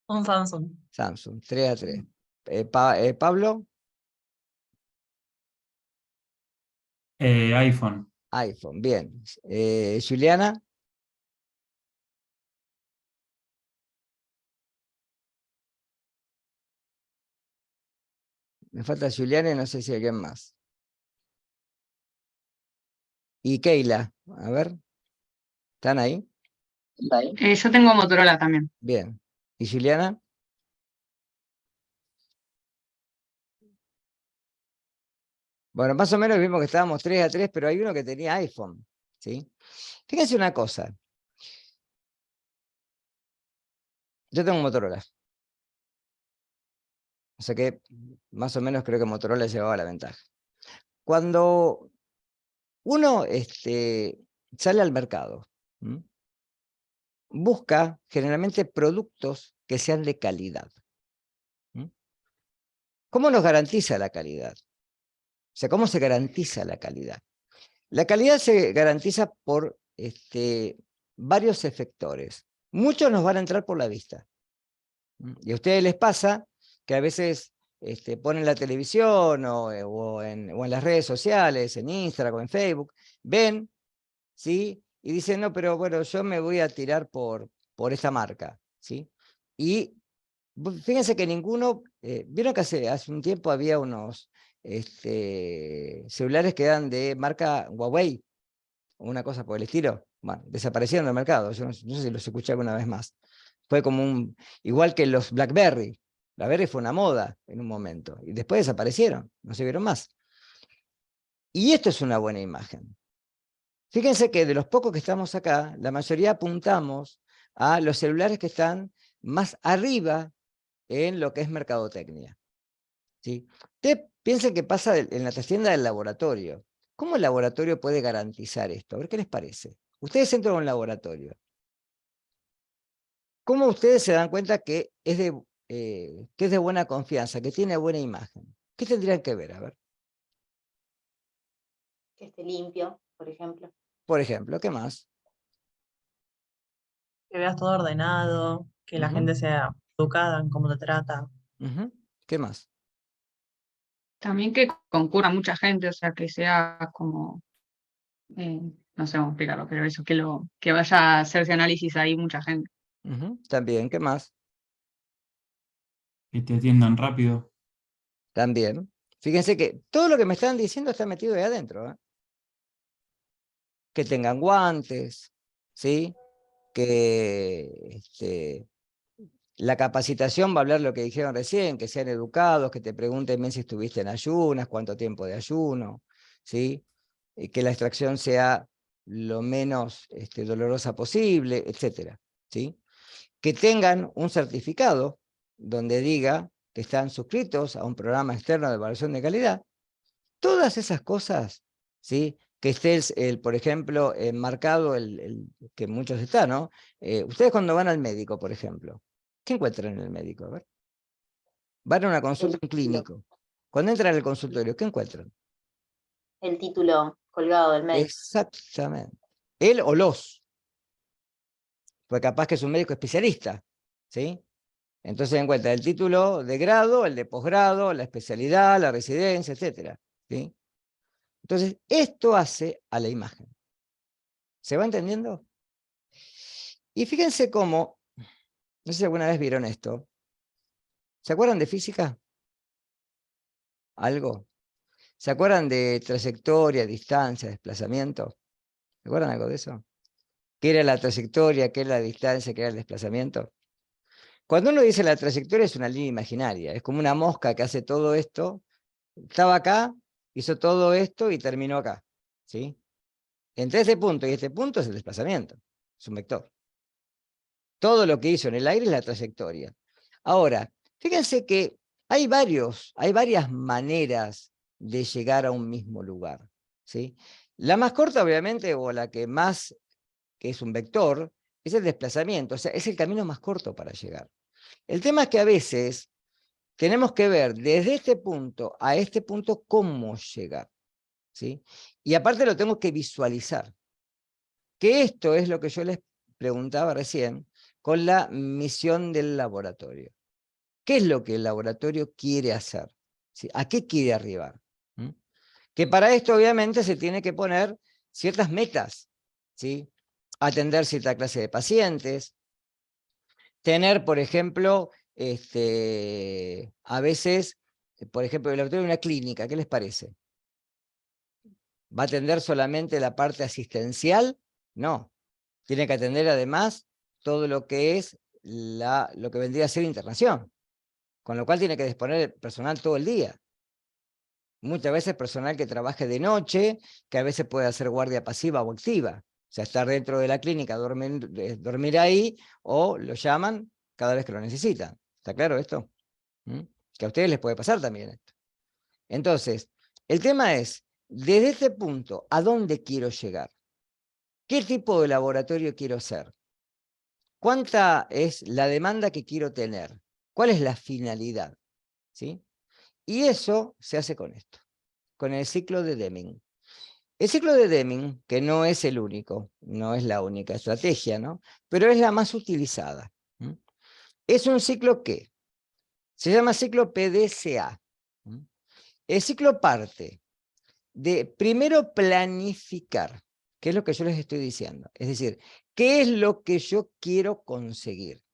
Un Samsung. Samsung, 3-3. Pablo, iPhone. iPhone, bien. Juliana, me falta Juliana y no sé si alguien más. Y Keila, a ver, ¿están ahí? Yo tengo Motorola también. Bien. ¿Y Juliana? Bueno, más o menos vimos que estábamos 3-3, pero hay uno que tenía iPhone, ¿sí? Fíjense una cosa. Yo tengo un Motorola. O sea que más o menos creo que Motorola llevaba la ventaja. Cuando uno sale al mercado, busca generalmente productos que sean de calidad. ¿Cómo nos garantiza la calidad? O sea, ¿cómo se garantiza la calidad? La calidad se garantiza por varios efectores. Muchos nos van a entrar por la vista. Y a ustedes les pasa que a veces ponen la televisión o en las redes sociales, en Instagram o en Facebook, ven, ¿sí? Y dicen, no, pero bueno, yo me voy a tirar por esta marca, ¿sí? Y fíjense que ninguno, vieron que hace un tiempo había unos celulares que eran de marca Huawei, o una cosa por el estilo. Bueno, desaparecieron del mercado, yo no sé si los escuché alguna vez más. Fue como igual que los BlackBerry. BlackBerry fue una moda en un momento, y después desaparecieron, no se vieron más. Y esto es una buena imagen. Fíjense que de los pocos que estamos acá, la mayoría apuntamos a los celulares que están más arriba en lo que es mercadotecnia, ¿sí? Ustedes piensen que pasa en la trastienda del laboratorio. ¿Cómo el laboratorio puede garantizar esto? A ver qué les parece. Ustedes entran a un laboratorio. ¿Cómo ustedes se dan cuenta que es de buena confianza, que tiene buena imagen? ¿Qué tendrían que ver? A ver. Que esté limpio, por ejemplo. Por ejemplo, ¿qué más? Que veas todo ordenado, que la gente sea educada en cómo te trata. ¿Qué más? También que concurra mucha gente, o sea, que sea como, no sé cómo explicarlo, pero eso, que vaya a hacerse análisis ahí mucha gente. También, ¿qué más? Que te atiendan rápido. También. Fíjense que todo lo que me están diciendo está metido ahí adentro, ¿eh? Que tengan guantes, ¿sí? Que la capacitación va a hablar lo que dijeron recién, que sean educados, que te pregunten bien si estuviste en ayunas, cuánto tiempo de ayuno, ¿sí? Y que la extracción sea lo menos dolorosa posible, etcétera, ¿sí? Que tengan un certificado donde diga que están suscritos a un programa externo de evaluación de calidad. Todas esas cosas, ¿sí? Que esté, por ejemplo, marcado el que muchos están, ¿no? Ustedes cuando van al médico, por ejemplo, ¿qué encuentran en el médico? A ver. Van a una consulta en clínico. Cuando entran al consultorio, ¿qué encuentran? El título colgado del médico. Exactamente. Él o los. Pues capaz que es un médico especialista, ¿sí? Entonces encuentra el título de grado, el de posgrado, la especialidad, la residencia, etcétera, ¿sí? Entonces, esto hace a la imagen. ¿Se va entendiendo? Y fíjense cómo, no sé si alguna vez vieron esto. ¿Se acuerdan de física? ¿Algo? ¿Se acuerdan de trayectoria, distancia, desplazamiento? ¿Se acuerdan algo de eso? ¿Qué era la trayectoria? ¿Qué era la distancia? ¿Qué era el desplazamiento? Cuando uno dice la trayectoria es una línea imaginaria. Es como una mosca que hace todo esto. Estaba acá, hizo todo esto y terminó acá, ¿sí? Entre este punto y este punto es el desplazamiento. Es un vector. Todo lo que hizo en el aire es la trayectoria. Ahora, fíjense que hay varias maneras de llegar a un mismo lugar, ¿sí? La más corta, obviamente, o la que más, que es un vector, es el desplazamiento, o sea, es el camino más corto para llegar. El tema es que a veces tenemos que ver desde este punto a este punto cómo llegar, ¿sí? Y aparte lo tengo que visualizar. Que esto es lo que yo les preguntaba recién con la misión del laboratorio. ¿Qué es lo que el laboratorio quiere hacer? ¿Sí? ¿A qué quiere arribar? Que para esto obviamente se tiene que poner ciertas metas, ¿sí? Atender cierta clase de pacientes, tener, por ejemplo, a veces, por ejemplo, el laboratorio de una clínica, ¿qué les parece? ¿Va a atender solamente la parte asistencial? No. Tiene que atender además todo lo que es lo que vendría a ser internación, con lo cual tiene que disponer el personal todo el día. Muchas veces personal que trabaje de noche, que a veces puede hacer guardia pasiva o activa. O sea, estar dentro de la clínica, dormir ahí, o lo llaman cada vez que lo necesitan. ¿Está claro esto? Que a ustedes les puede pasar también esto. Entonces, el tema es, desde este punto, ¿a dónde quiero llegar? ¿Qué tipo de laboratorio quiero ser? ¿Cuánta es la demanda que quiero tener? ¿Cuál es la finalidad? ¿Sí? Y eso se hace con esto, con el ciclo de Deming. El ciclo de Deming, que no es el único, no es la única estrategia, ¿no? Pero es la más utilizada. Es un ciclo que se llama ciclo PDCA. El ciclo parte de primero planificar, que es lo que yo les estoy diciendo. Es decir, ¿qué es lo que yo quiero conseguir?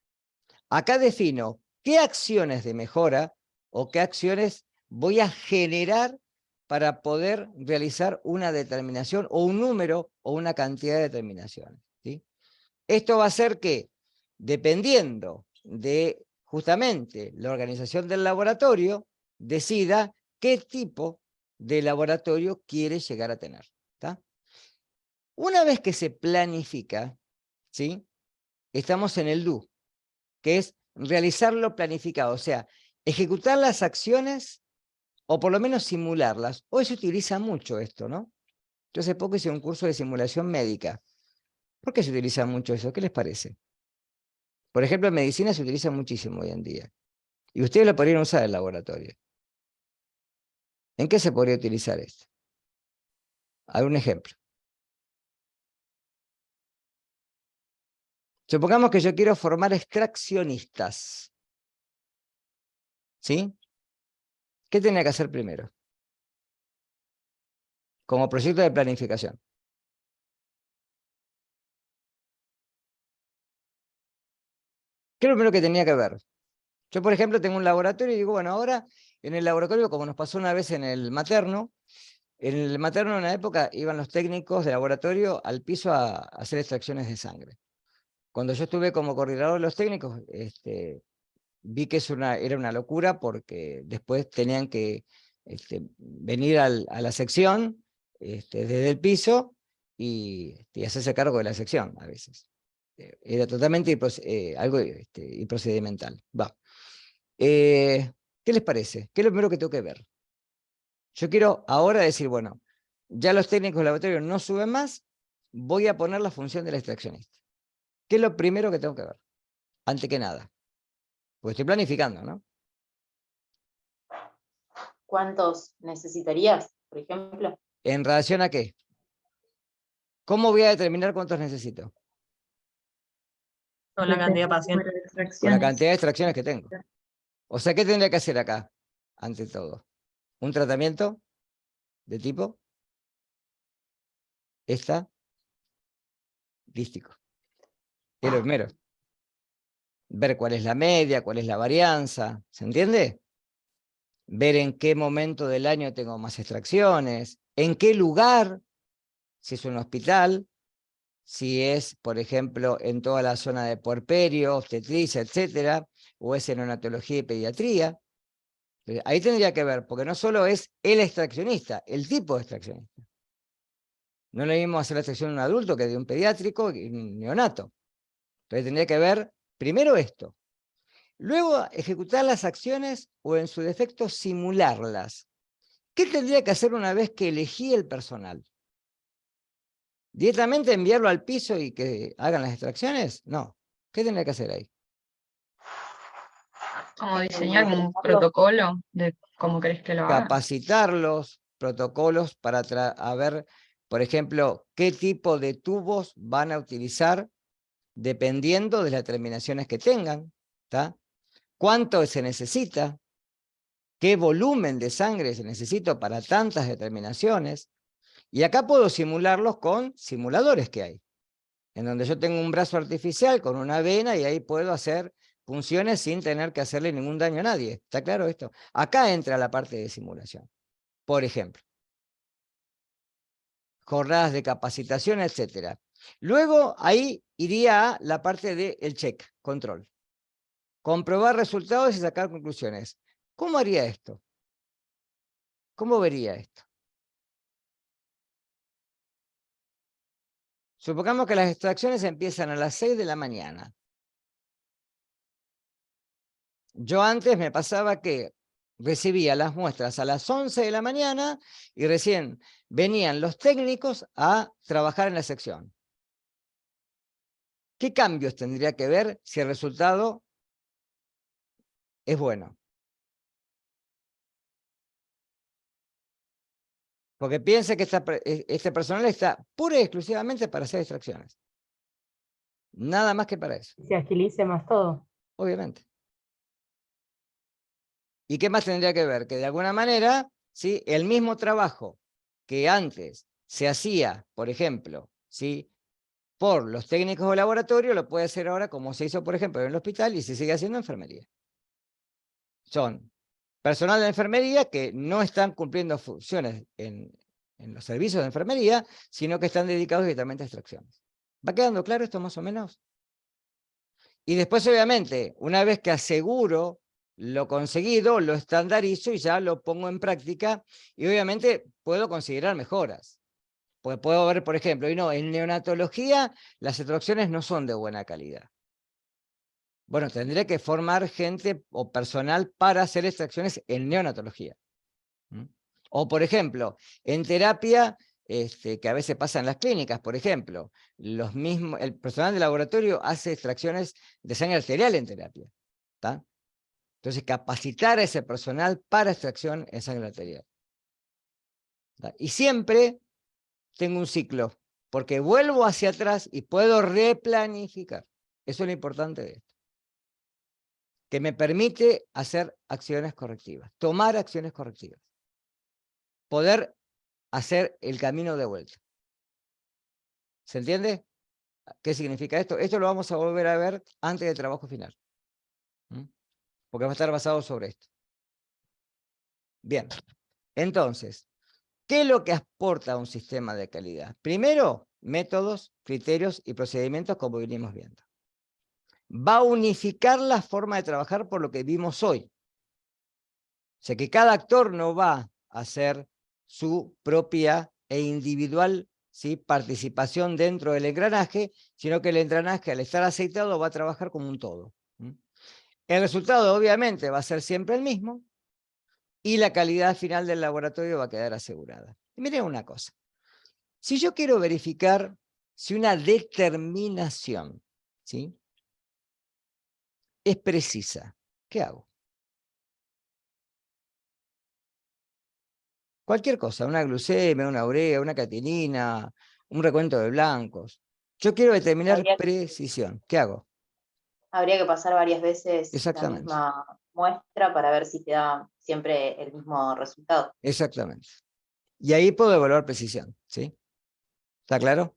Acá defino qué acciones de mejora o qué acciones voy a generar para poder realizar una determinación o un número o una cantidad de determinaciones, ¿sí? Esto va a hacer que, dependiendo de justamente la organización del laboratorio, decida qué tipo de laboratorio quiere llegar a tener. ¿Está? Una vez que se planifica, ¿sí? Estamos en el do, que es realizar lo planificado, o sea, ejecutar las acciones o por lo menos simularlas. Hoy se utiliza mucho esto, ¿no? Yo hace poco hice un curso de simulación médica. ¿Por qué se utiliza mucho eso? ¿Qué les parece? Por ejemplo, en medicina se utiliza muchísimo hoy en día. Y ustedes lo podrían usar en el laboratorio. ¿En qué se podría utilizar esto? ¿Algún ejemplo? Supongamos que yo quiero formar extraccionistas. ¿Sí? ¿Qué tenía que hacer primero? Como proyecto de planificación. ¿Qué es lo primero que tenía que ver? Yo, por ejemplo, tengo un laboratorio y digo, bueno, ahora en el laboratorio, como nos pasó una vez en el materno en una época iban los técnicos de laboratorio al piso a hacer extracciones de sangre. Cuando yo estuve como coordinador de los técnicos, vi que era una locura porque después tenían que venir a la sección desde el piso y hacerse cargo de la sección a veces. Era totalmente algo improcedimental. Va. ¿Qué les parece? ¿Qué es lo primero que tengo que ver? Yo quiero ahora decir, bueno, ya los técnicos del laboratorio no suben más, voy a poner la función del extraccionista. ¿Qué es lo primero que tengo que ver? Antes que nada. Porque estoy planificando, ¿no? ¿Cuántos necesitarías, por ejemplo? ¿En relación a qué? ¿Cómo voy a determinar cuántos necesito? Con la cantidad de pacientes. Número de Con la extracciones. cantidad de extracciones que tengo. O sea, ¿qué tendría que hacer acá? Ante todo. ¿Un tratamiento de tipo? Estadístico. Es lo primero. Ver cuál es la media, cuál es la varianza. ¿Se entiende? Ver en qué momento del año tengo más extracciones, en qué lugar, si es un hospital, si es, por ejemplo, en toda la zona de puerperio, obstetricia, etcétera, o es en neonatología y pediatría. Ahí tendría que ver, porque no solo es el extraccionista, el tipo de extraccionista. No es lo mismo hacer la extracción de un adulto que de un pediátrico y un neonato. Entonces tendría que ver primero esto. Luego ejecutar las acciones o en su defecto simularlas. ¿Qué tendría que hacer una vez que elegí el personal? ¿Directamente enviarlo al piso y que hagan las extracciones? No. ¿Qué tendría que hacer ahí? Como diseñar un protocolo de cómo querés que lo hagan. Capacitarlos, protocolos para ver, por ejemplo, qué tipo de tubos van a utilizar dependiendo de las determinaciones que tengan. ¿Tá? ¿Cuánto se necesita? ¿Qué volumen de sangre se necesita para tantas determinaciones? Y acá puedo simularlos con simuladores que hay, en donde yo tengo un brazo artificial con una vena y ahí puedo hacer funciones sin tener que hacerle ningún daño a nadie. ¿Está claro esto? Acá entra la parte de simulación. Por ejemplo, jornadas de capacitación, etcétera. Luego ahí iría a la parte del check, control. Comprobar resultados y sacar conclusiones. ¿Cómo haría esto? ¿Cómo vería esto? Supongamos que las extracciones empiezan a las 6 de la mañana. Yo antes me pasaba que recibía las muestras a las 11 de la mañana y recién venían los técnicos a trabajar en la sección. ¿Qué cambios tendría que ver si el resultado es bueno? Porque piense que este personal está pura y exclusivamente para hacer extracciones. Nada más que para eso, Se agilice más todo. obviamente. ¿Y qué más tendría que ver? Que de alguna manera, ¿sí?, el mismo trabajo que antes se hacía, por ejemplo, ¿sí?, por los técnicos de laboratorio, lo puede hacer ahora como se hizo, por ejemplo, en el hospital y se sigue haciendo en enfermería. Son personal de enfermería que no están cumpliendo funciones en los servicios de enfermería, sino que están dedicados directamente a extracciones. ¿Va quedando claro esto más o menos? Y después, obviamente, una vez que aseguro lo conseguido, lo estandarizo y ya lo pongo en práctica, y obviamente puedo considerar mejoras. Pues puedo ver, por ejemplo, y no, en neonatología las extracciones no son de buena calidad. Bueno, tendré que formar gente o personal para hacer extracciones en neonatología. O, por ejemplo, en terapia, que a veces pasa en las clínicas, por ejemplo, el personal de laboratorio hace extracciones de sangre arterial en terapia. ¿Tá? Entonces, capacitar a ese personal para extracción en sangre arterial. ¿Tá? Y siempre tengo un ciclo, porque vuelvo hacia atrás y puedo replanificar. Eso es lo importante de esto. Que me permite hacer acciones correctivas, tomar acciones correctivas. Poder hacer el camino de vuelta. ¿Se entiende? ¿Qué significa esto? Esto lo vamos a volver a ver antes del trabajo final. Porque va a estar basado sobre esto. Bien. Entonces, ¿qué es lo que aporta a un sistema de calidad? Primero, métodos, criterios y procedimientos como venimos viendo. Va a unificar la forma de trabajar por lo que vimos hoy. O sea que cada actor no va a hacer su propia e individual, ¿sí?, participación dentro del engranaje, sino que el engranaje, al estar aceitado, va a trabajar como un todo. El resultado, obviamente, va a ser siempre el mismo y la calidad final del laboratorio va a quedar asegurada. Y miren una cosa. Si yo quiero verificar si una determinación, ¿sí?, es precisa, ¿qué hago? Cualquier cosa, una glucemia, una urea, una catenina, un recuento de blancos. Yo quiero determinar precisión. ¿Qué hago? Habría que pasar varias veces la Exactamente. misma muestra para ver si te da siempre el mismo resultado. Exactamente. Y ahí puedo evaluar precisión, ¿sí? ¿Está claro?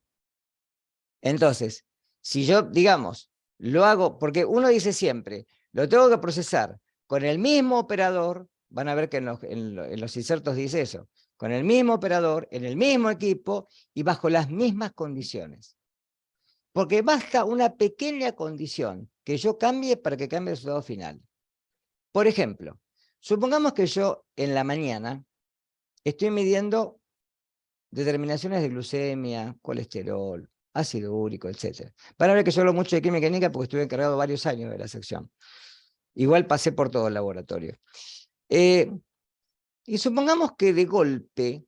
Entonces, si yo, digamos, lo hago, porque uno dice siempre, lo tengo que procesar con el mismo operador, van a ver que en los insertos dice eso, con el mismo operador, en el mismo equipo y bajo las mismas condiciones. Porque basta una pequeña condición que yo cambie para que cambie el resultado final. Por ejemplo, supongamos que yo en la mañana estoy midiendo determinaciones de glucemia, colesterol, ácido úrico, etc. Van a ver que yo hablo mucho de química química porque estuve encargado varios años de la sección. Igual pasé por todo el laboratorio. Y supongamos que de golpe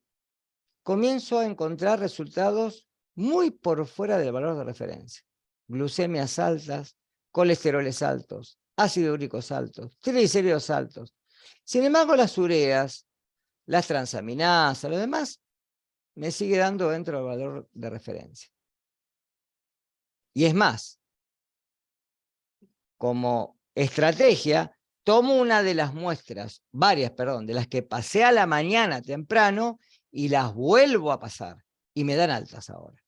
comienzo a encontrar resultados muy por fuera del valor de referencia. Glucemias altas, colesteroles altos, ácidos úricos altos, triglicéridos altos. Sin embargo, las ureas, las transaminasas, lo demás, me sigue dando dentro del valor de referencia. Y es más, como estrategia, tomo una de las muestras, varias, perdón, de las que pasé a la mañana temprano y las vuelvo a pasar. Y me dan altas ahora.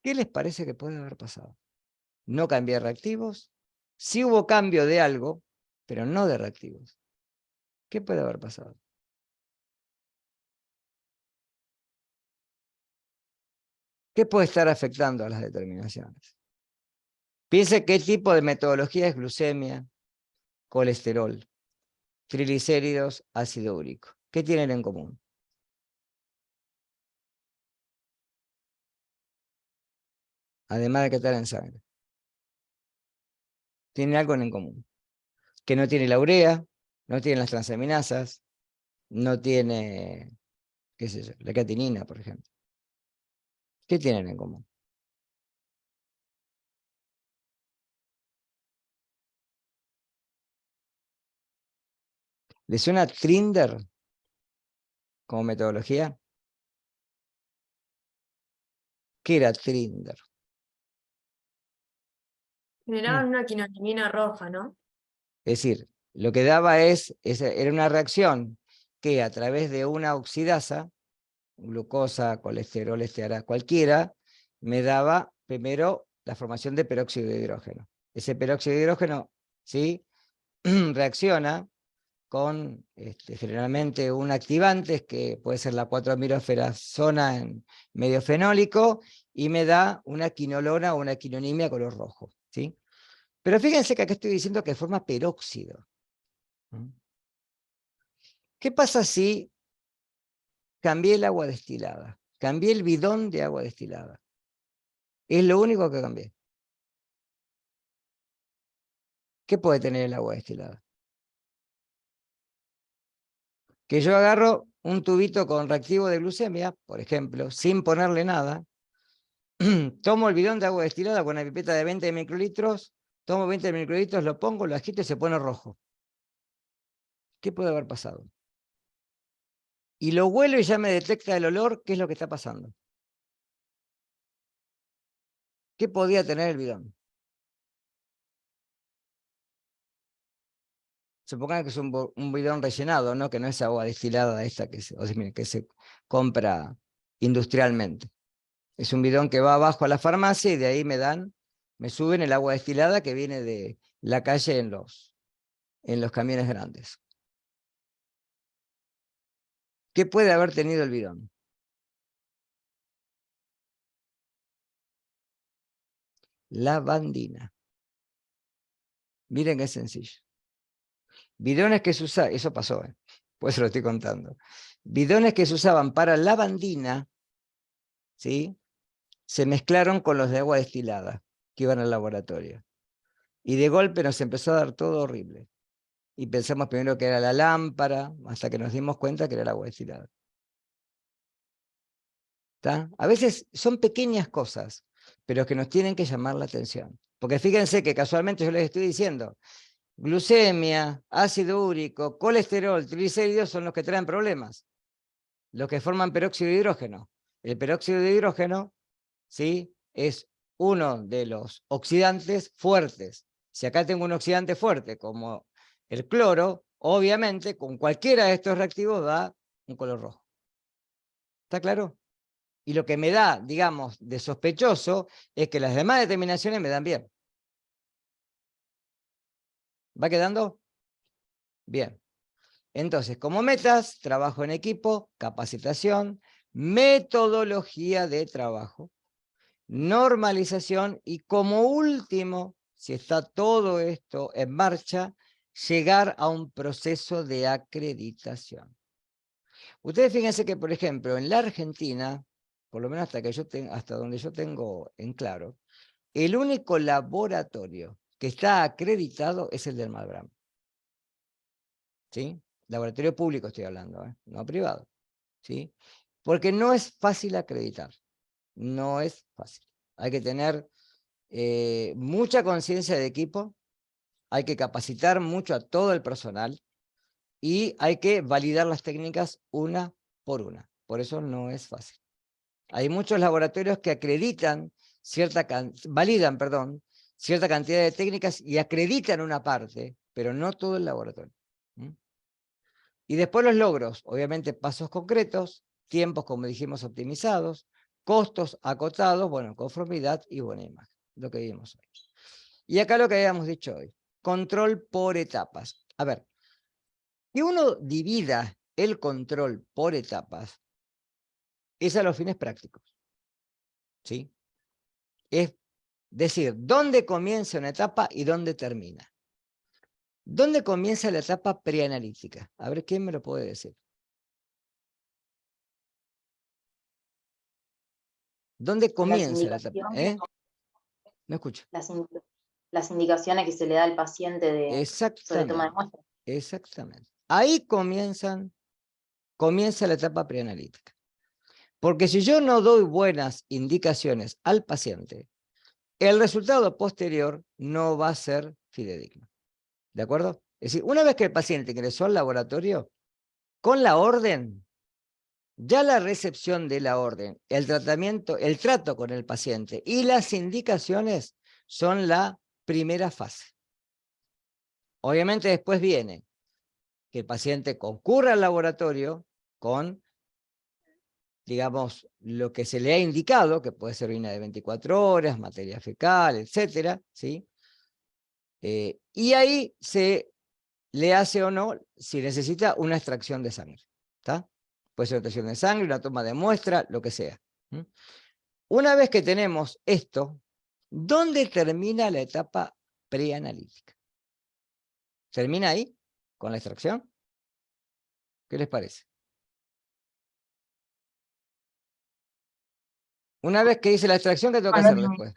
¿Qué les parece que puede haber pasado? No cambié reactivos, sí hubo cambio de algo, pero no de reactivos. ¿Qué puede haber pasado? ¿Qué puede estar afectando a las determinaciones? Piense qué tipo de metodología es glucemia, colesterol, triglicéridos, ácido úrico. ¿Qué tienen en común? Además de que estar en sangre. Tienen algo en común. Que no tiene la urea, no tiene las transaminasas, no tiene, qué sé yo, la catinina, por ejemplo. ¿Qué tienen en común? ¿Les suena Trinder como metodología? ¿Qué era Trinder? Generaban una quinolinina roja, ¿no? Es decir, lo que daba era una reacción que a través de una oxidasa, glucosa, colesterol, cualquiera, me daba primero la formación de peróxido de hidrógeno. Ese peróxido de hidrógeno, ¿sí? reacciona con generalmente un activante que puede ser la 4-aminoferazona en medio fenólico y me da una quinolona o una quinonimia color rojo, ¿sí? Pero fíjense que acá estoy diciendo que forma peróxido. ¿Qué pasa si cambié el agua destilada? Cambié el bidón de agua destilada. Es lo único que cambié. ¿Qué puede tener el agua destilada? Que yo agarro un tubito con reactivo de glucemia, por ejemplo, sin ponerle nada, tomo el bidón de agua destilada con una pipeta de 20 microlitros, tomo 20 microlitros, lo pongo, lo agito y se pone rojo. ¿Qué puede haber pasado? Y lo huelo y ya me detecta el olor, ¿qué es lo que está pasando? ¿Qué podía tener el bidón? Supongan que es un bidón rellenado, ¿no? Que no es agua destilada esta que se compra industrialmente. Es un bidón que va abajo a la farmacia y de ahí me suben el agua destilada que viene de la calle en los camiones grandes. ¿Qué puede haber tenido el bidón? Lavandina. Miren qué sencillo. Bidones que se usaban, eso pasó, pues lo estoy contando. Bidones que se usaban para lavandina, ¿sí? Se mezclaron con los de agua destilada que iban al laboratorio. Y de golpe nos empezó a dar todo horrible. Y pensamos primero que era la lámpara, hasta que nos dimos cuenta que era el agua destilada. ¿Está? A veces son pequeñas cosas, pero que nos tienen que llamar la atención. Porque fíjense que casualmente yo les estoy diciendo, glucemia, ácido úrico, colesterol, triglicéridos son los que traen problemas. Los que forman peróxido de hidrógeno. El peróxido de hidrógeno, ¿sí? Es uno de los oxidantes fuertes. Si acá tengo un oxidante fuerte como el cloro, obviamente con cualquiera de estos reactivos da un color rojo. ¿Está claro? Y lo que me da, digamos, de sospechoso es que las demás determinaciones me dan bien. ¿Va quedando? Bien. Entonces, como metas, trabajo en equipo, capacitación, metodología de trabajo, normalización y como último, si está todo esto en marcha, llegar a un proceso de acreditación. Ustedes fíjense que, por ejemplo, en la Argentina, por lo menos hasta donde yo tengo en claro, el único laboratorio que está acreditado es el del Malbrán. ¿Sí? Laboratorio público estoy hablando, no privado. ¿Sí? Porque no es fácil acreditar. No es fácil. Hay que tener mucha conciencia de equipo, hay que capacitar mucho a todo el personal y hay que validar las técnicas una por una. Por eso no es fácil. Hay muchos laboratorios que acreditan validan, cierta cantidad de técnicas y acreditan una parte, pero no todo el laboratorio. Y después los logros, obviamente pasos concretos, tiempos, como dijimos, optimizados, costos acotados, bueno, conformidad y buena imagen, lo que vimos hoy. Y acá lo que habíamos dicho hoy, control por etapas. A ver, que uno divida el control por etapas es a los fines prácticos. ¿sí? Es decir, dónde comienza una etapa y dónde termina. ¿Dónde comienza la etapa preanalítica? A ver, ¿quién me lo puede decir? ¿Dónde comienza la etapa? No escucho. Las indicaciones que se le da al paciente sobre toma de muestras. Exactamente. Ahí comienza la etapa preanalítica. Porque si yo no doy buenas indicaciones al paciente, el resultado posterior no va a ser fidedigno. ¿De acuerdo? Es decir, una vez que el paciente ingresó al laboratorio, con la orden, ya la recepción de la orden, el tratamiento, el trato con el paciente y las indicaciones son la primera fase. Obviamente después viene que el paciente concurra al laboratorio con, digamos, lo que se le ha indicado, que puede ser orina de 24 horas, materia fecal, etcétera, ¿sí? Y ahí se le hace o no, si necesita, una extracción de sangre, ¿está? Puede ser una extracción de sangre, una toma de muestra, lo que sea. Una vez que tenemos esto, ¿dónde termina la etapa preanalítica? ¿Termina ahí, con la extracción? ¿Qué les parece? Una vez que hice la extracción, ¿qué tengo que hacer después?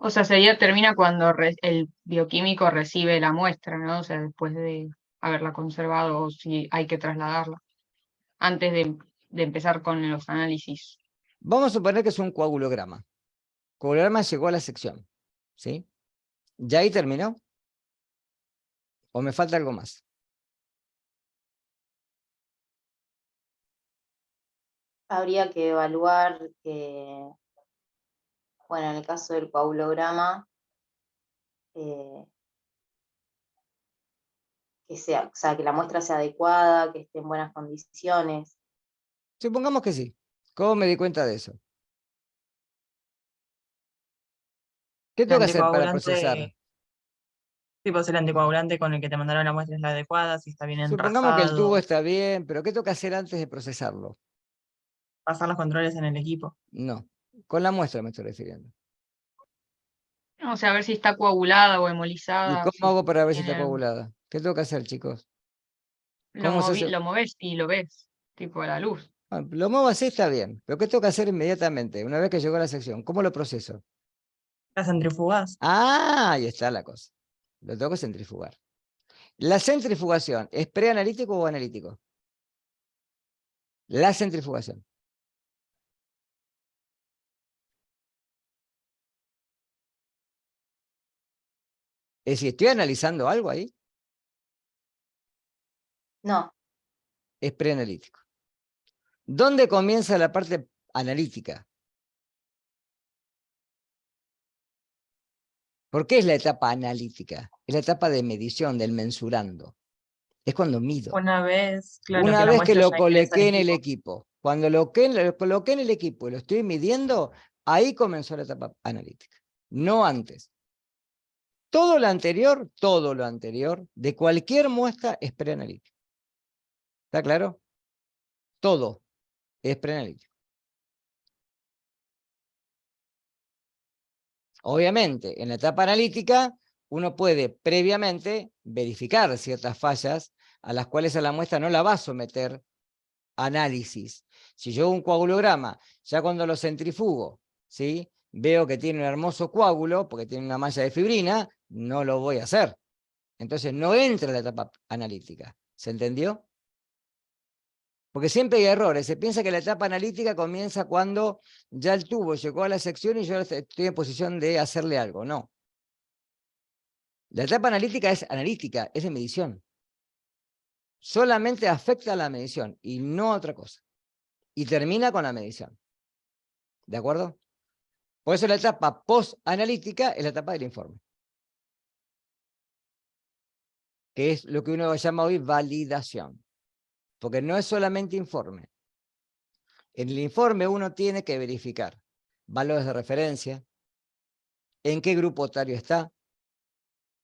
O sea, termina cuando el bioquímico recibe la muestra, ¿no? O sea, después de haberla conservado o si hay que trasladarla, antes de empezar con los análisis. Vamos a suponer que es un coagulograma. El coagulograma llegó a la sección, ¿sí? ¿Ya ahí terminó? ¿O me falta algo más? Habría que evaluar que, bueno, en el caso del coagulograma, que sea, o sea, que la muestra sea adecuada, que esté en buenas condiciones. Supongamos que sí. ¿Cómo me di cuenta de eso? ¿Qué tengo que hacer para procesar? Tipo, el anticoagulante con el que te mandaron la muestra es la adecuada, si está bien Supongamos que el tubo enrasado, está bien, pero ¿qué tengo que hacer antes de procesarlo? pasar los controles en el equipo. No, con la muestra me estoy refiriendo. O sea, a ver si está coagulada o ¿Y hemolizada. cómo si hago para ver si está tiene algo. coagulada? ¿Qué tengo que hacer, chicos? Lo ¿Cómo se hace? movés y lo ves, tipo a la luz. Ah, lo muevo así, está bien. Pero ¿qué tengo que hacer inmediatamente? Una vez que llegó a la sección, ¿cómo lo proceso? Las centrifugas. Ah, ahí está la cosa. Lo tengo que centrifugar. ¿La centrifugación es preanalítico o analítico? La centrifugación. Es decir, ¿estoy analizando algo ahí? No, Es preanalítico. ¿Dónde comienza la parte analítica? ¿Por qué es la etapa analítica? Es la etapa de medición, del mensurando. Es cuando mido. Una vez, claro, Una que la vez que muestra lo ya ingresa al coloqué en el equipo. equipo. Cuando lo coloqué en el equipo y lo estoy midiendo, ahí comenzó la etapa analítica. No antes. Todo lo anterior de cualquier muestra es preanalítico. ¿Está claro? Todo es preanalítico. Obviamente, en la etapa analítica, uno puede previamente verificar ciertas fallas a las cuales a la muestra no la va a someter a análisis. Si yo un coagulograma, ya cuando lo centrifugo, ¿sí? Veo que tiene un hermoso coágulo, porque tiene una malla de fibrina, no lo voy a hacer. Entonces no entra en la etapa analítica. ¿Se entendió? Porque siempre hay errores. Se piensa que la etapa analítica comienza cuando ya el tubo llegó a la sección y yo estoy en posición de hacerle algo. No. La etapa analítica, es de medición. Solamente afecta a la medición y no a otra cosa. Y termina con la medición. ¿De acuerdo? Por eso la etapa post-analítica es la etapa del informe. Que es lo que uno llama hoy validación. Porque no es solamente informe. En el informe uno tiene que verificar valores de referencia, en qué grupo etario está.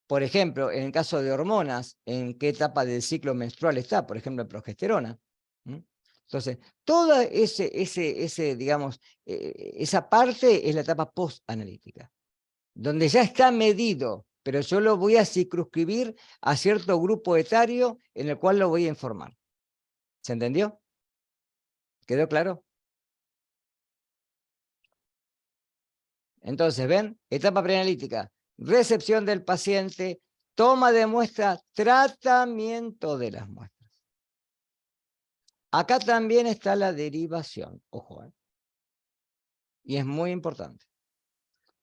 Por ejemplo, en el caso de hormonas, en qué etapa del ciclo menstrual está, por ejemplo, en progesterona. Entonces, toda digamos, esa parte es la etapa post-analítica, donde ya está medido, pero yo lo voy a circunscribir a cierto grupo etario en el cual lo voy a informar. ¿Se entendió? ¿Quedó claro? Entonces, ¿ven? Etapa preanalítica, recepción del paciente, toma de muestras, tratamiento de las muestras. Acá también está la derivación, ojo, y es muy importante,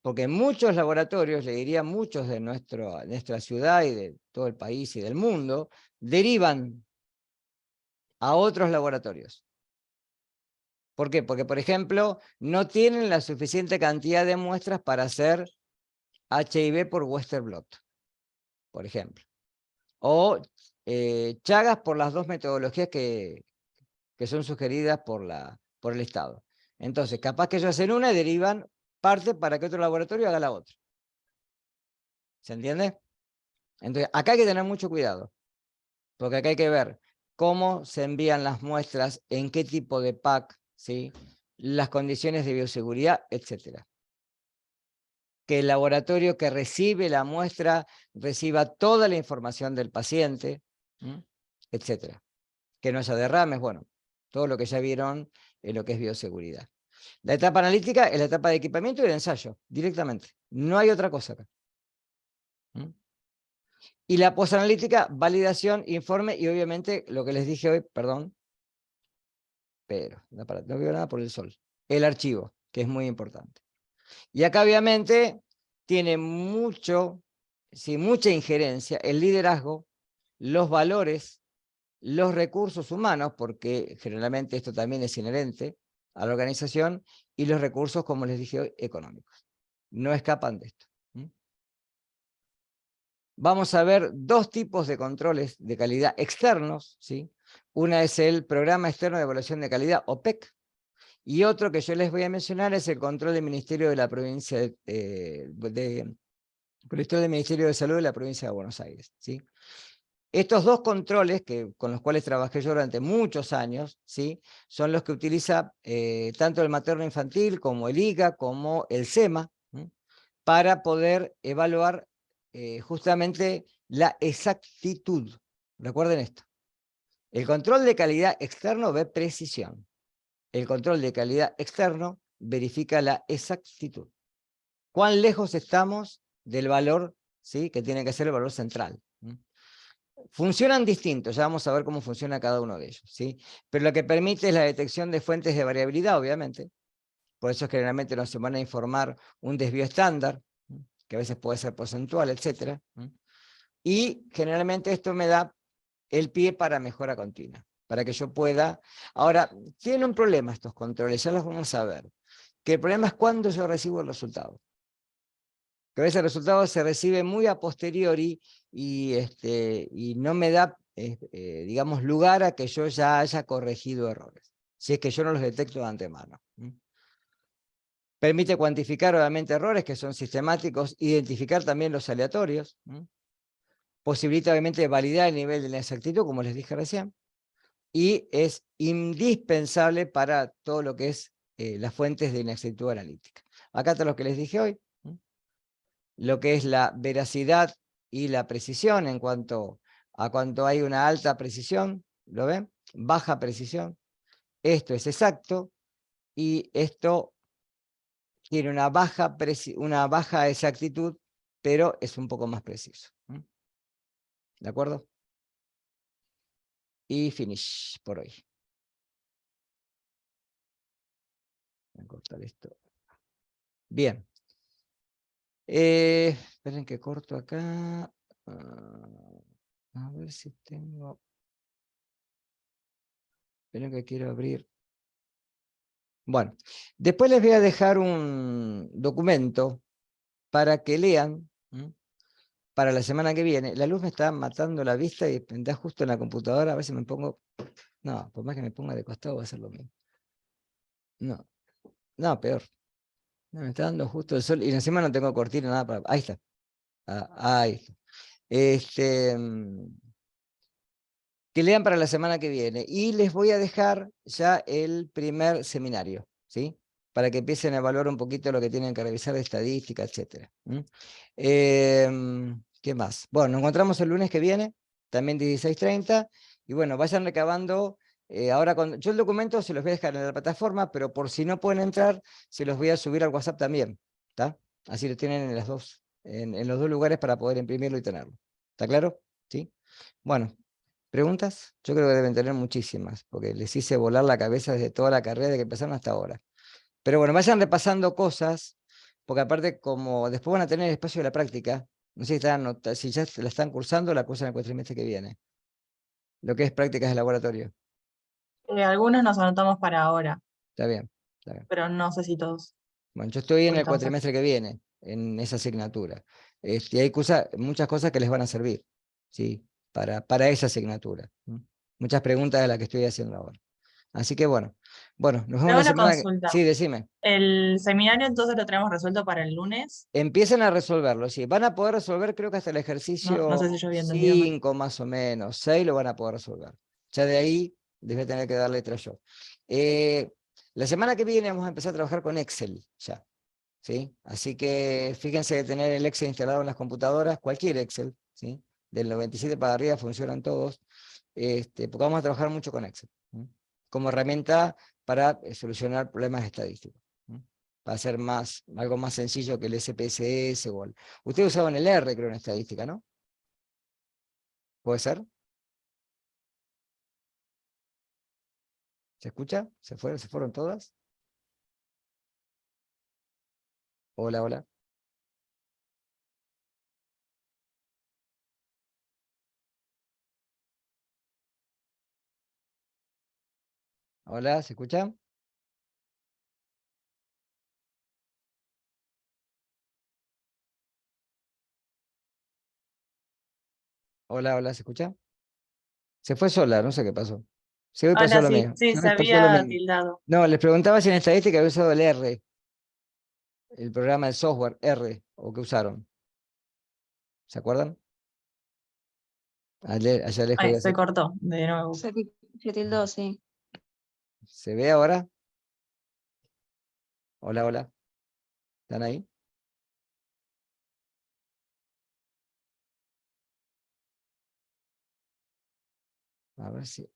porque muchos laboratorios, le diría muchos de nuestra ciudad y de todo el país y del mundo, derivan a otros laboratorios. ¿Por qué? Porque, por ejemplo, no tienen la suficiente cantidad de muestras para hacer HIV por Western blot, por ejemplo. O Chagas por las dos metodologías que son sugeridas por el Estado. Entonces, capaz que ellos hacen una y derivan parte para que otro laboratorio haga la otra. ¿Se entiende? Entonces, acá hay que tener mucho cuidado, porque acá hay que ver cómo se envían las muestras, en qué tipo de pack, ¿sí? Las condiciones de bioseguridad, etc. Que el laboratorio que recibe la muestra reciba toda la información del paciente, etc. Que no haya derrames, bueno, todo lo que ya vieron en lo que es bioseguridad. La etapa analítica es la etapa de equipamiento y de ensayo, directamente. No hay otra cosa acá. Y la posanalítica, validación, informe y obviamente lo que les dije hoy, perdón, pero no veo nada por el sol. El archivo, que es muy importante. Y acá obviamente tiene mucha injerencia el liderazgo, los valores, los recursos humanos, porque generalmente esto también es inherente a la organización, y los recursos, como les dije hoy, económicos. No escapan de esto. Vamos a ver dos tipos de controles de calidad externos, ¿sí? Una es el Programa Externo de Evaluación de Calidad, OPEC, y otro que yo les voy a mencionar es el control del Ministerio de la Provincia por el del Ministerio de Salud de la Provincia de Buenos Aires, ¿sí? Estos dos controles, con los cuales trabajé yo durante muchos años, ¿sí? Son los que utiliza tanto el materno infantil como el IGA, como el SEMA, ¿sí? Para poder evaluar justamente la exactitud. Recuerden esto. El control de calidad externo ve precisión. El control de calidad externo verifica la exactitud. ¿Cuán lejos estamos del valor, ¿sí? Que tiene que ser el valor central? Funcionan distintos, ya vamos a ver cómo funciona cada uno de ellos, ¿sí? Pero lo que permite es la detección de fuentes de variabilidad, obviamente. Por eso generalmente nos van a informar un desvío estándar, que a veces puede ser porcentual, etc. Y generalmente esto me da el pie para mejora continua, para que yo pueda... Ahora, tiene un problema estos controles, ya los vamos a ver. Que el problema es cuando yo recibo el resultado. Que a veces el resultado se recibe muy a posteriori y no me da, digamos, lugar a que yo ya haya corregido errores, si es que yo no los detecto de antemano. Permite cuantificar obviamente errores que son sistemáticos, identificar también los aleatorios, posibilita obviamente validar el nivel de inexactitud, como les dije recién, y es indispensable para todo lo que es las fuentes de inexactitud analítica. Acá está lo que les dije hoy, lo que es la veracidad y la precisión en cuanto a cuando hay una alta precisión, ¿lo ven? Baja precisión, esto es exacto, y esto tiene una baja exactitud, pero es un poco más preciso. ¿De acuerdo? Y finish por hoy. Voy a cortar esto. Bien. Esperen que corto acá. A ver si tengo... Esperen que quiero abrir. Bueno, después les voy a dejar un documento para que lean para la semana que viene. La luz me está matando la vista y me da justo en la computadora. A ver si me pongo... No, por más que me ponga de costado va a ser lo mismo. No, peor. No, me está dando justo el sol y encima no tengo cortina, nada para... Ahí está. Ahí está. que lean para la semana que viene. Y les voy a dejar ya el primer seminario, ¿sí? Para que empiecen a evaluar un poquito lo que tienen que revisar de estadística, etc. ¿Qué más? Bueno, nos encontramos el lunes que viene, también 16:30, y bueno, vayan recabando. Ahora, yo el documento se los voy a dejar en la plataforma, pero por si no pueden entrar, se los voy a subir al WhatsApp también, ¿está? Así lo tienen en en los dos lugares para poder imprimirlo y tenerlo. ¿Está claro? ¿Sí? Bueno, ¿preguntas? Yo creo que deben tener muchísimas, porque les hice volar la cabeza desde toda la carrera, de que empezaron hasta ahora. Pero bueno, vayan repasando cosas, porque aparte, como después van a tener el espacio de la práctica, no sé si ya la están cursando, la cursan el cuatrimestre que viene. Lo que es prácticas de laboratorio. Algunos nos anotamos para ahora, Está bien, está bien. pero no sé si todos. Bueno, yo estoy en Porque el estamos cuatrimestre que viene, en esa asignatura. Hay muchas cosas que les van a servir, ¿sí? Para esa asignatura. Muchas preguntas de las que estoy haciendo ahora. Así que bueno, nos vemos Tengo la una semana consulta. Sí, decime. El seminario entonces lo tenemos resuelto para el lunes. Empiecen a resolverlo, sí. Van a poder resolver, creo que hasta el No ejercicio sé si yo había entendido mal. 5 más o menos, 6 lo van a poder resolver. Ya de ahí les voy a tener que dar letra yo. La semana que viene vamos a empezar a trabajar con Excel ya, ¿sí? Así que fíjense de tener el Excel instalado en las computadoras, cualquier Excel, ¿sí? Del 97 para arriba funcionan todos, porque vamos a trabajar mucho con Excel, ¿sí? Como herramienta para solucionar problemas estadísticos. Va a ser algo más sencillo que el SPSS o Ustedes usaban el R, creo, en estadística, ¿no? ¿Puede ser? ¿Se escucha? ¿Se fueron todas? Hola, hola. Hola, ¿se escucha? Hola, hola, ¿se escucha? Se fue sola, no sé qué pasó. Sí, hoy pasó Ahora lo sí, mismo. sí, Sí, se hoy pasó lo había mismo. tildado. No, les preguntaba si en estadística había usado el R, el programa de software R, o qué usaron. ¿Se acuerdan? Allá lejos Ay, de se hacer. cortó de nuevo. Se tildó, sí. ¿Se ve ahora? Hola, hola. ¿Están ahí? A ver si...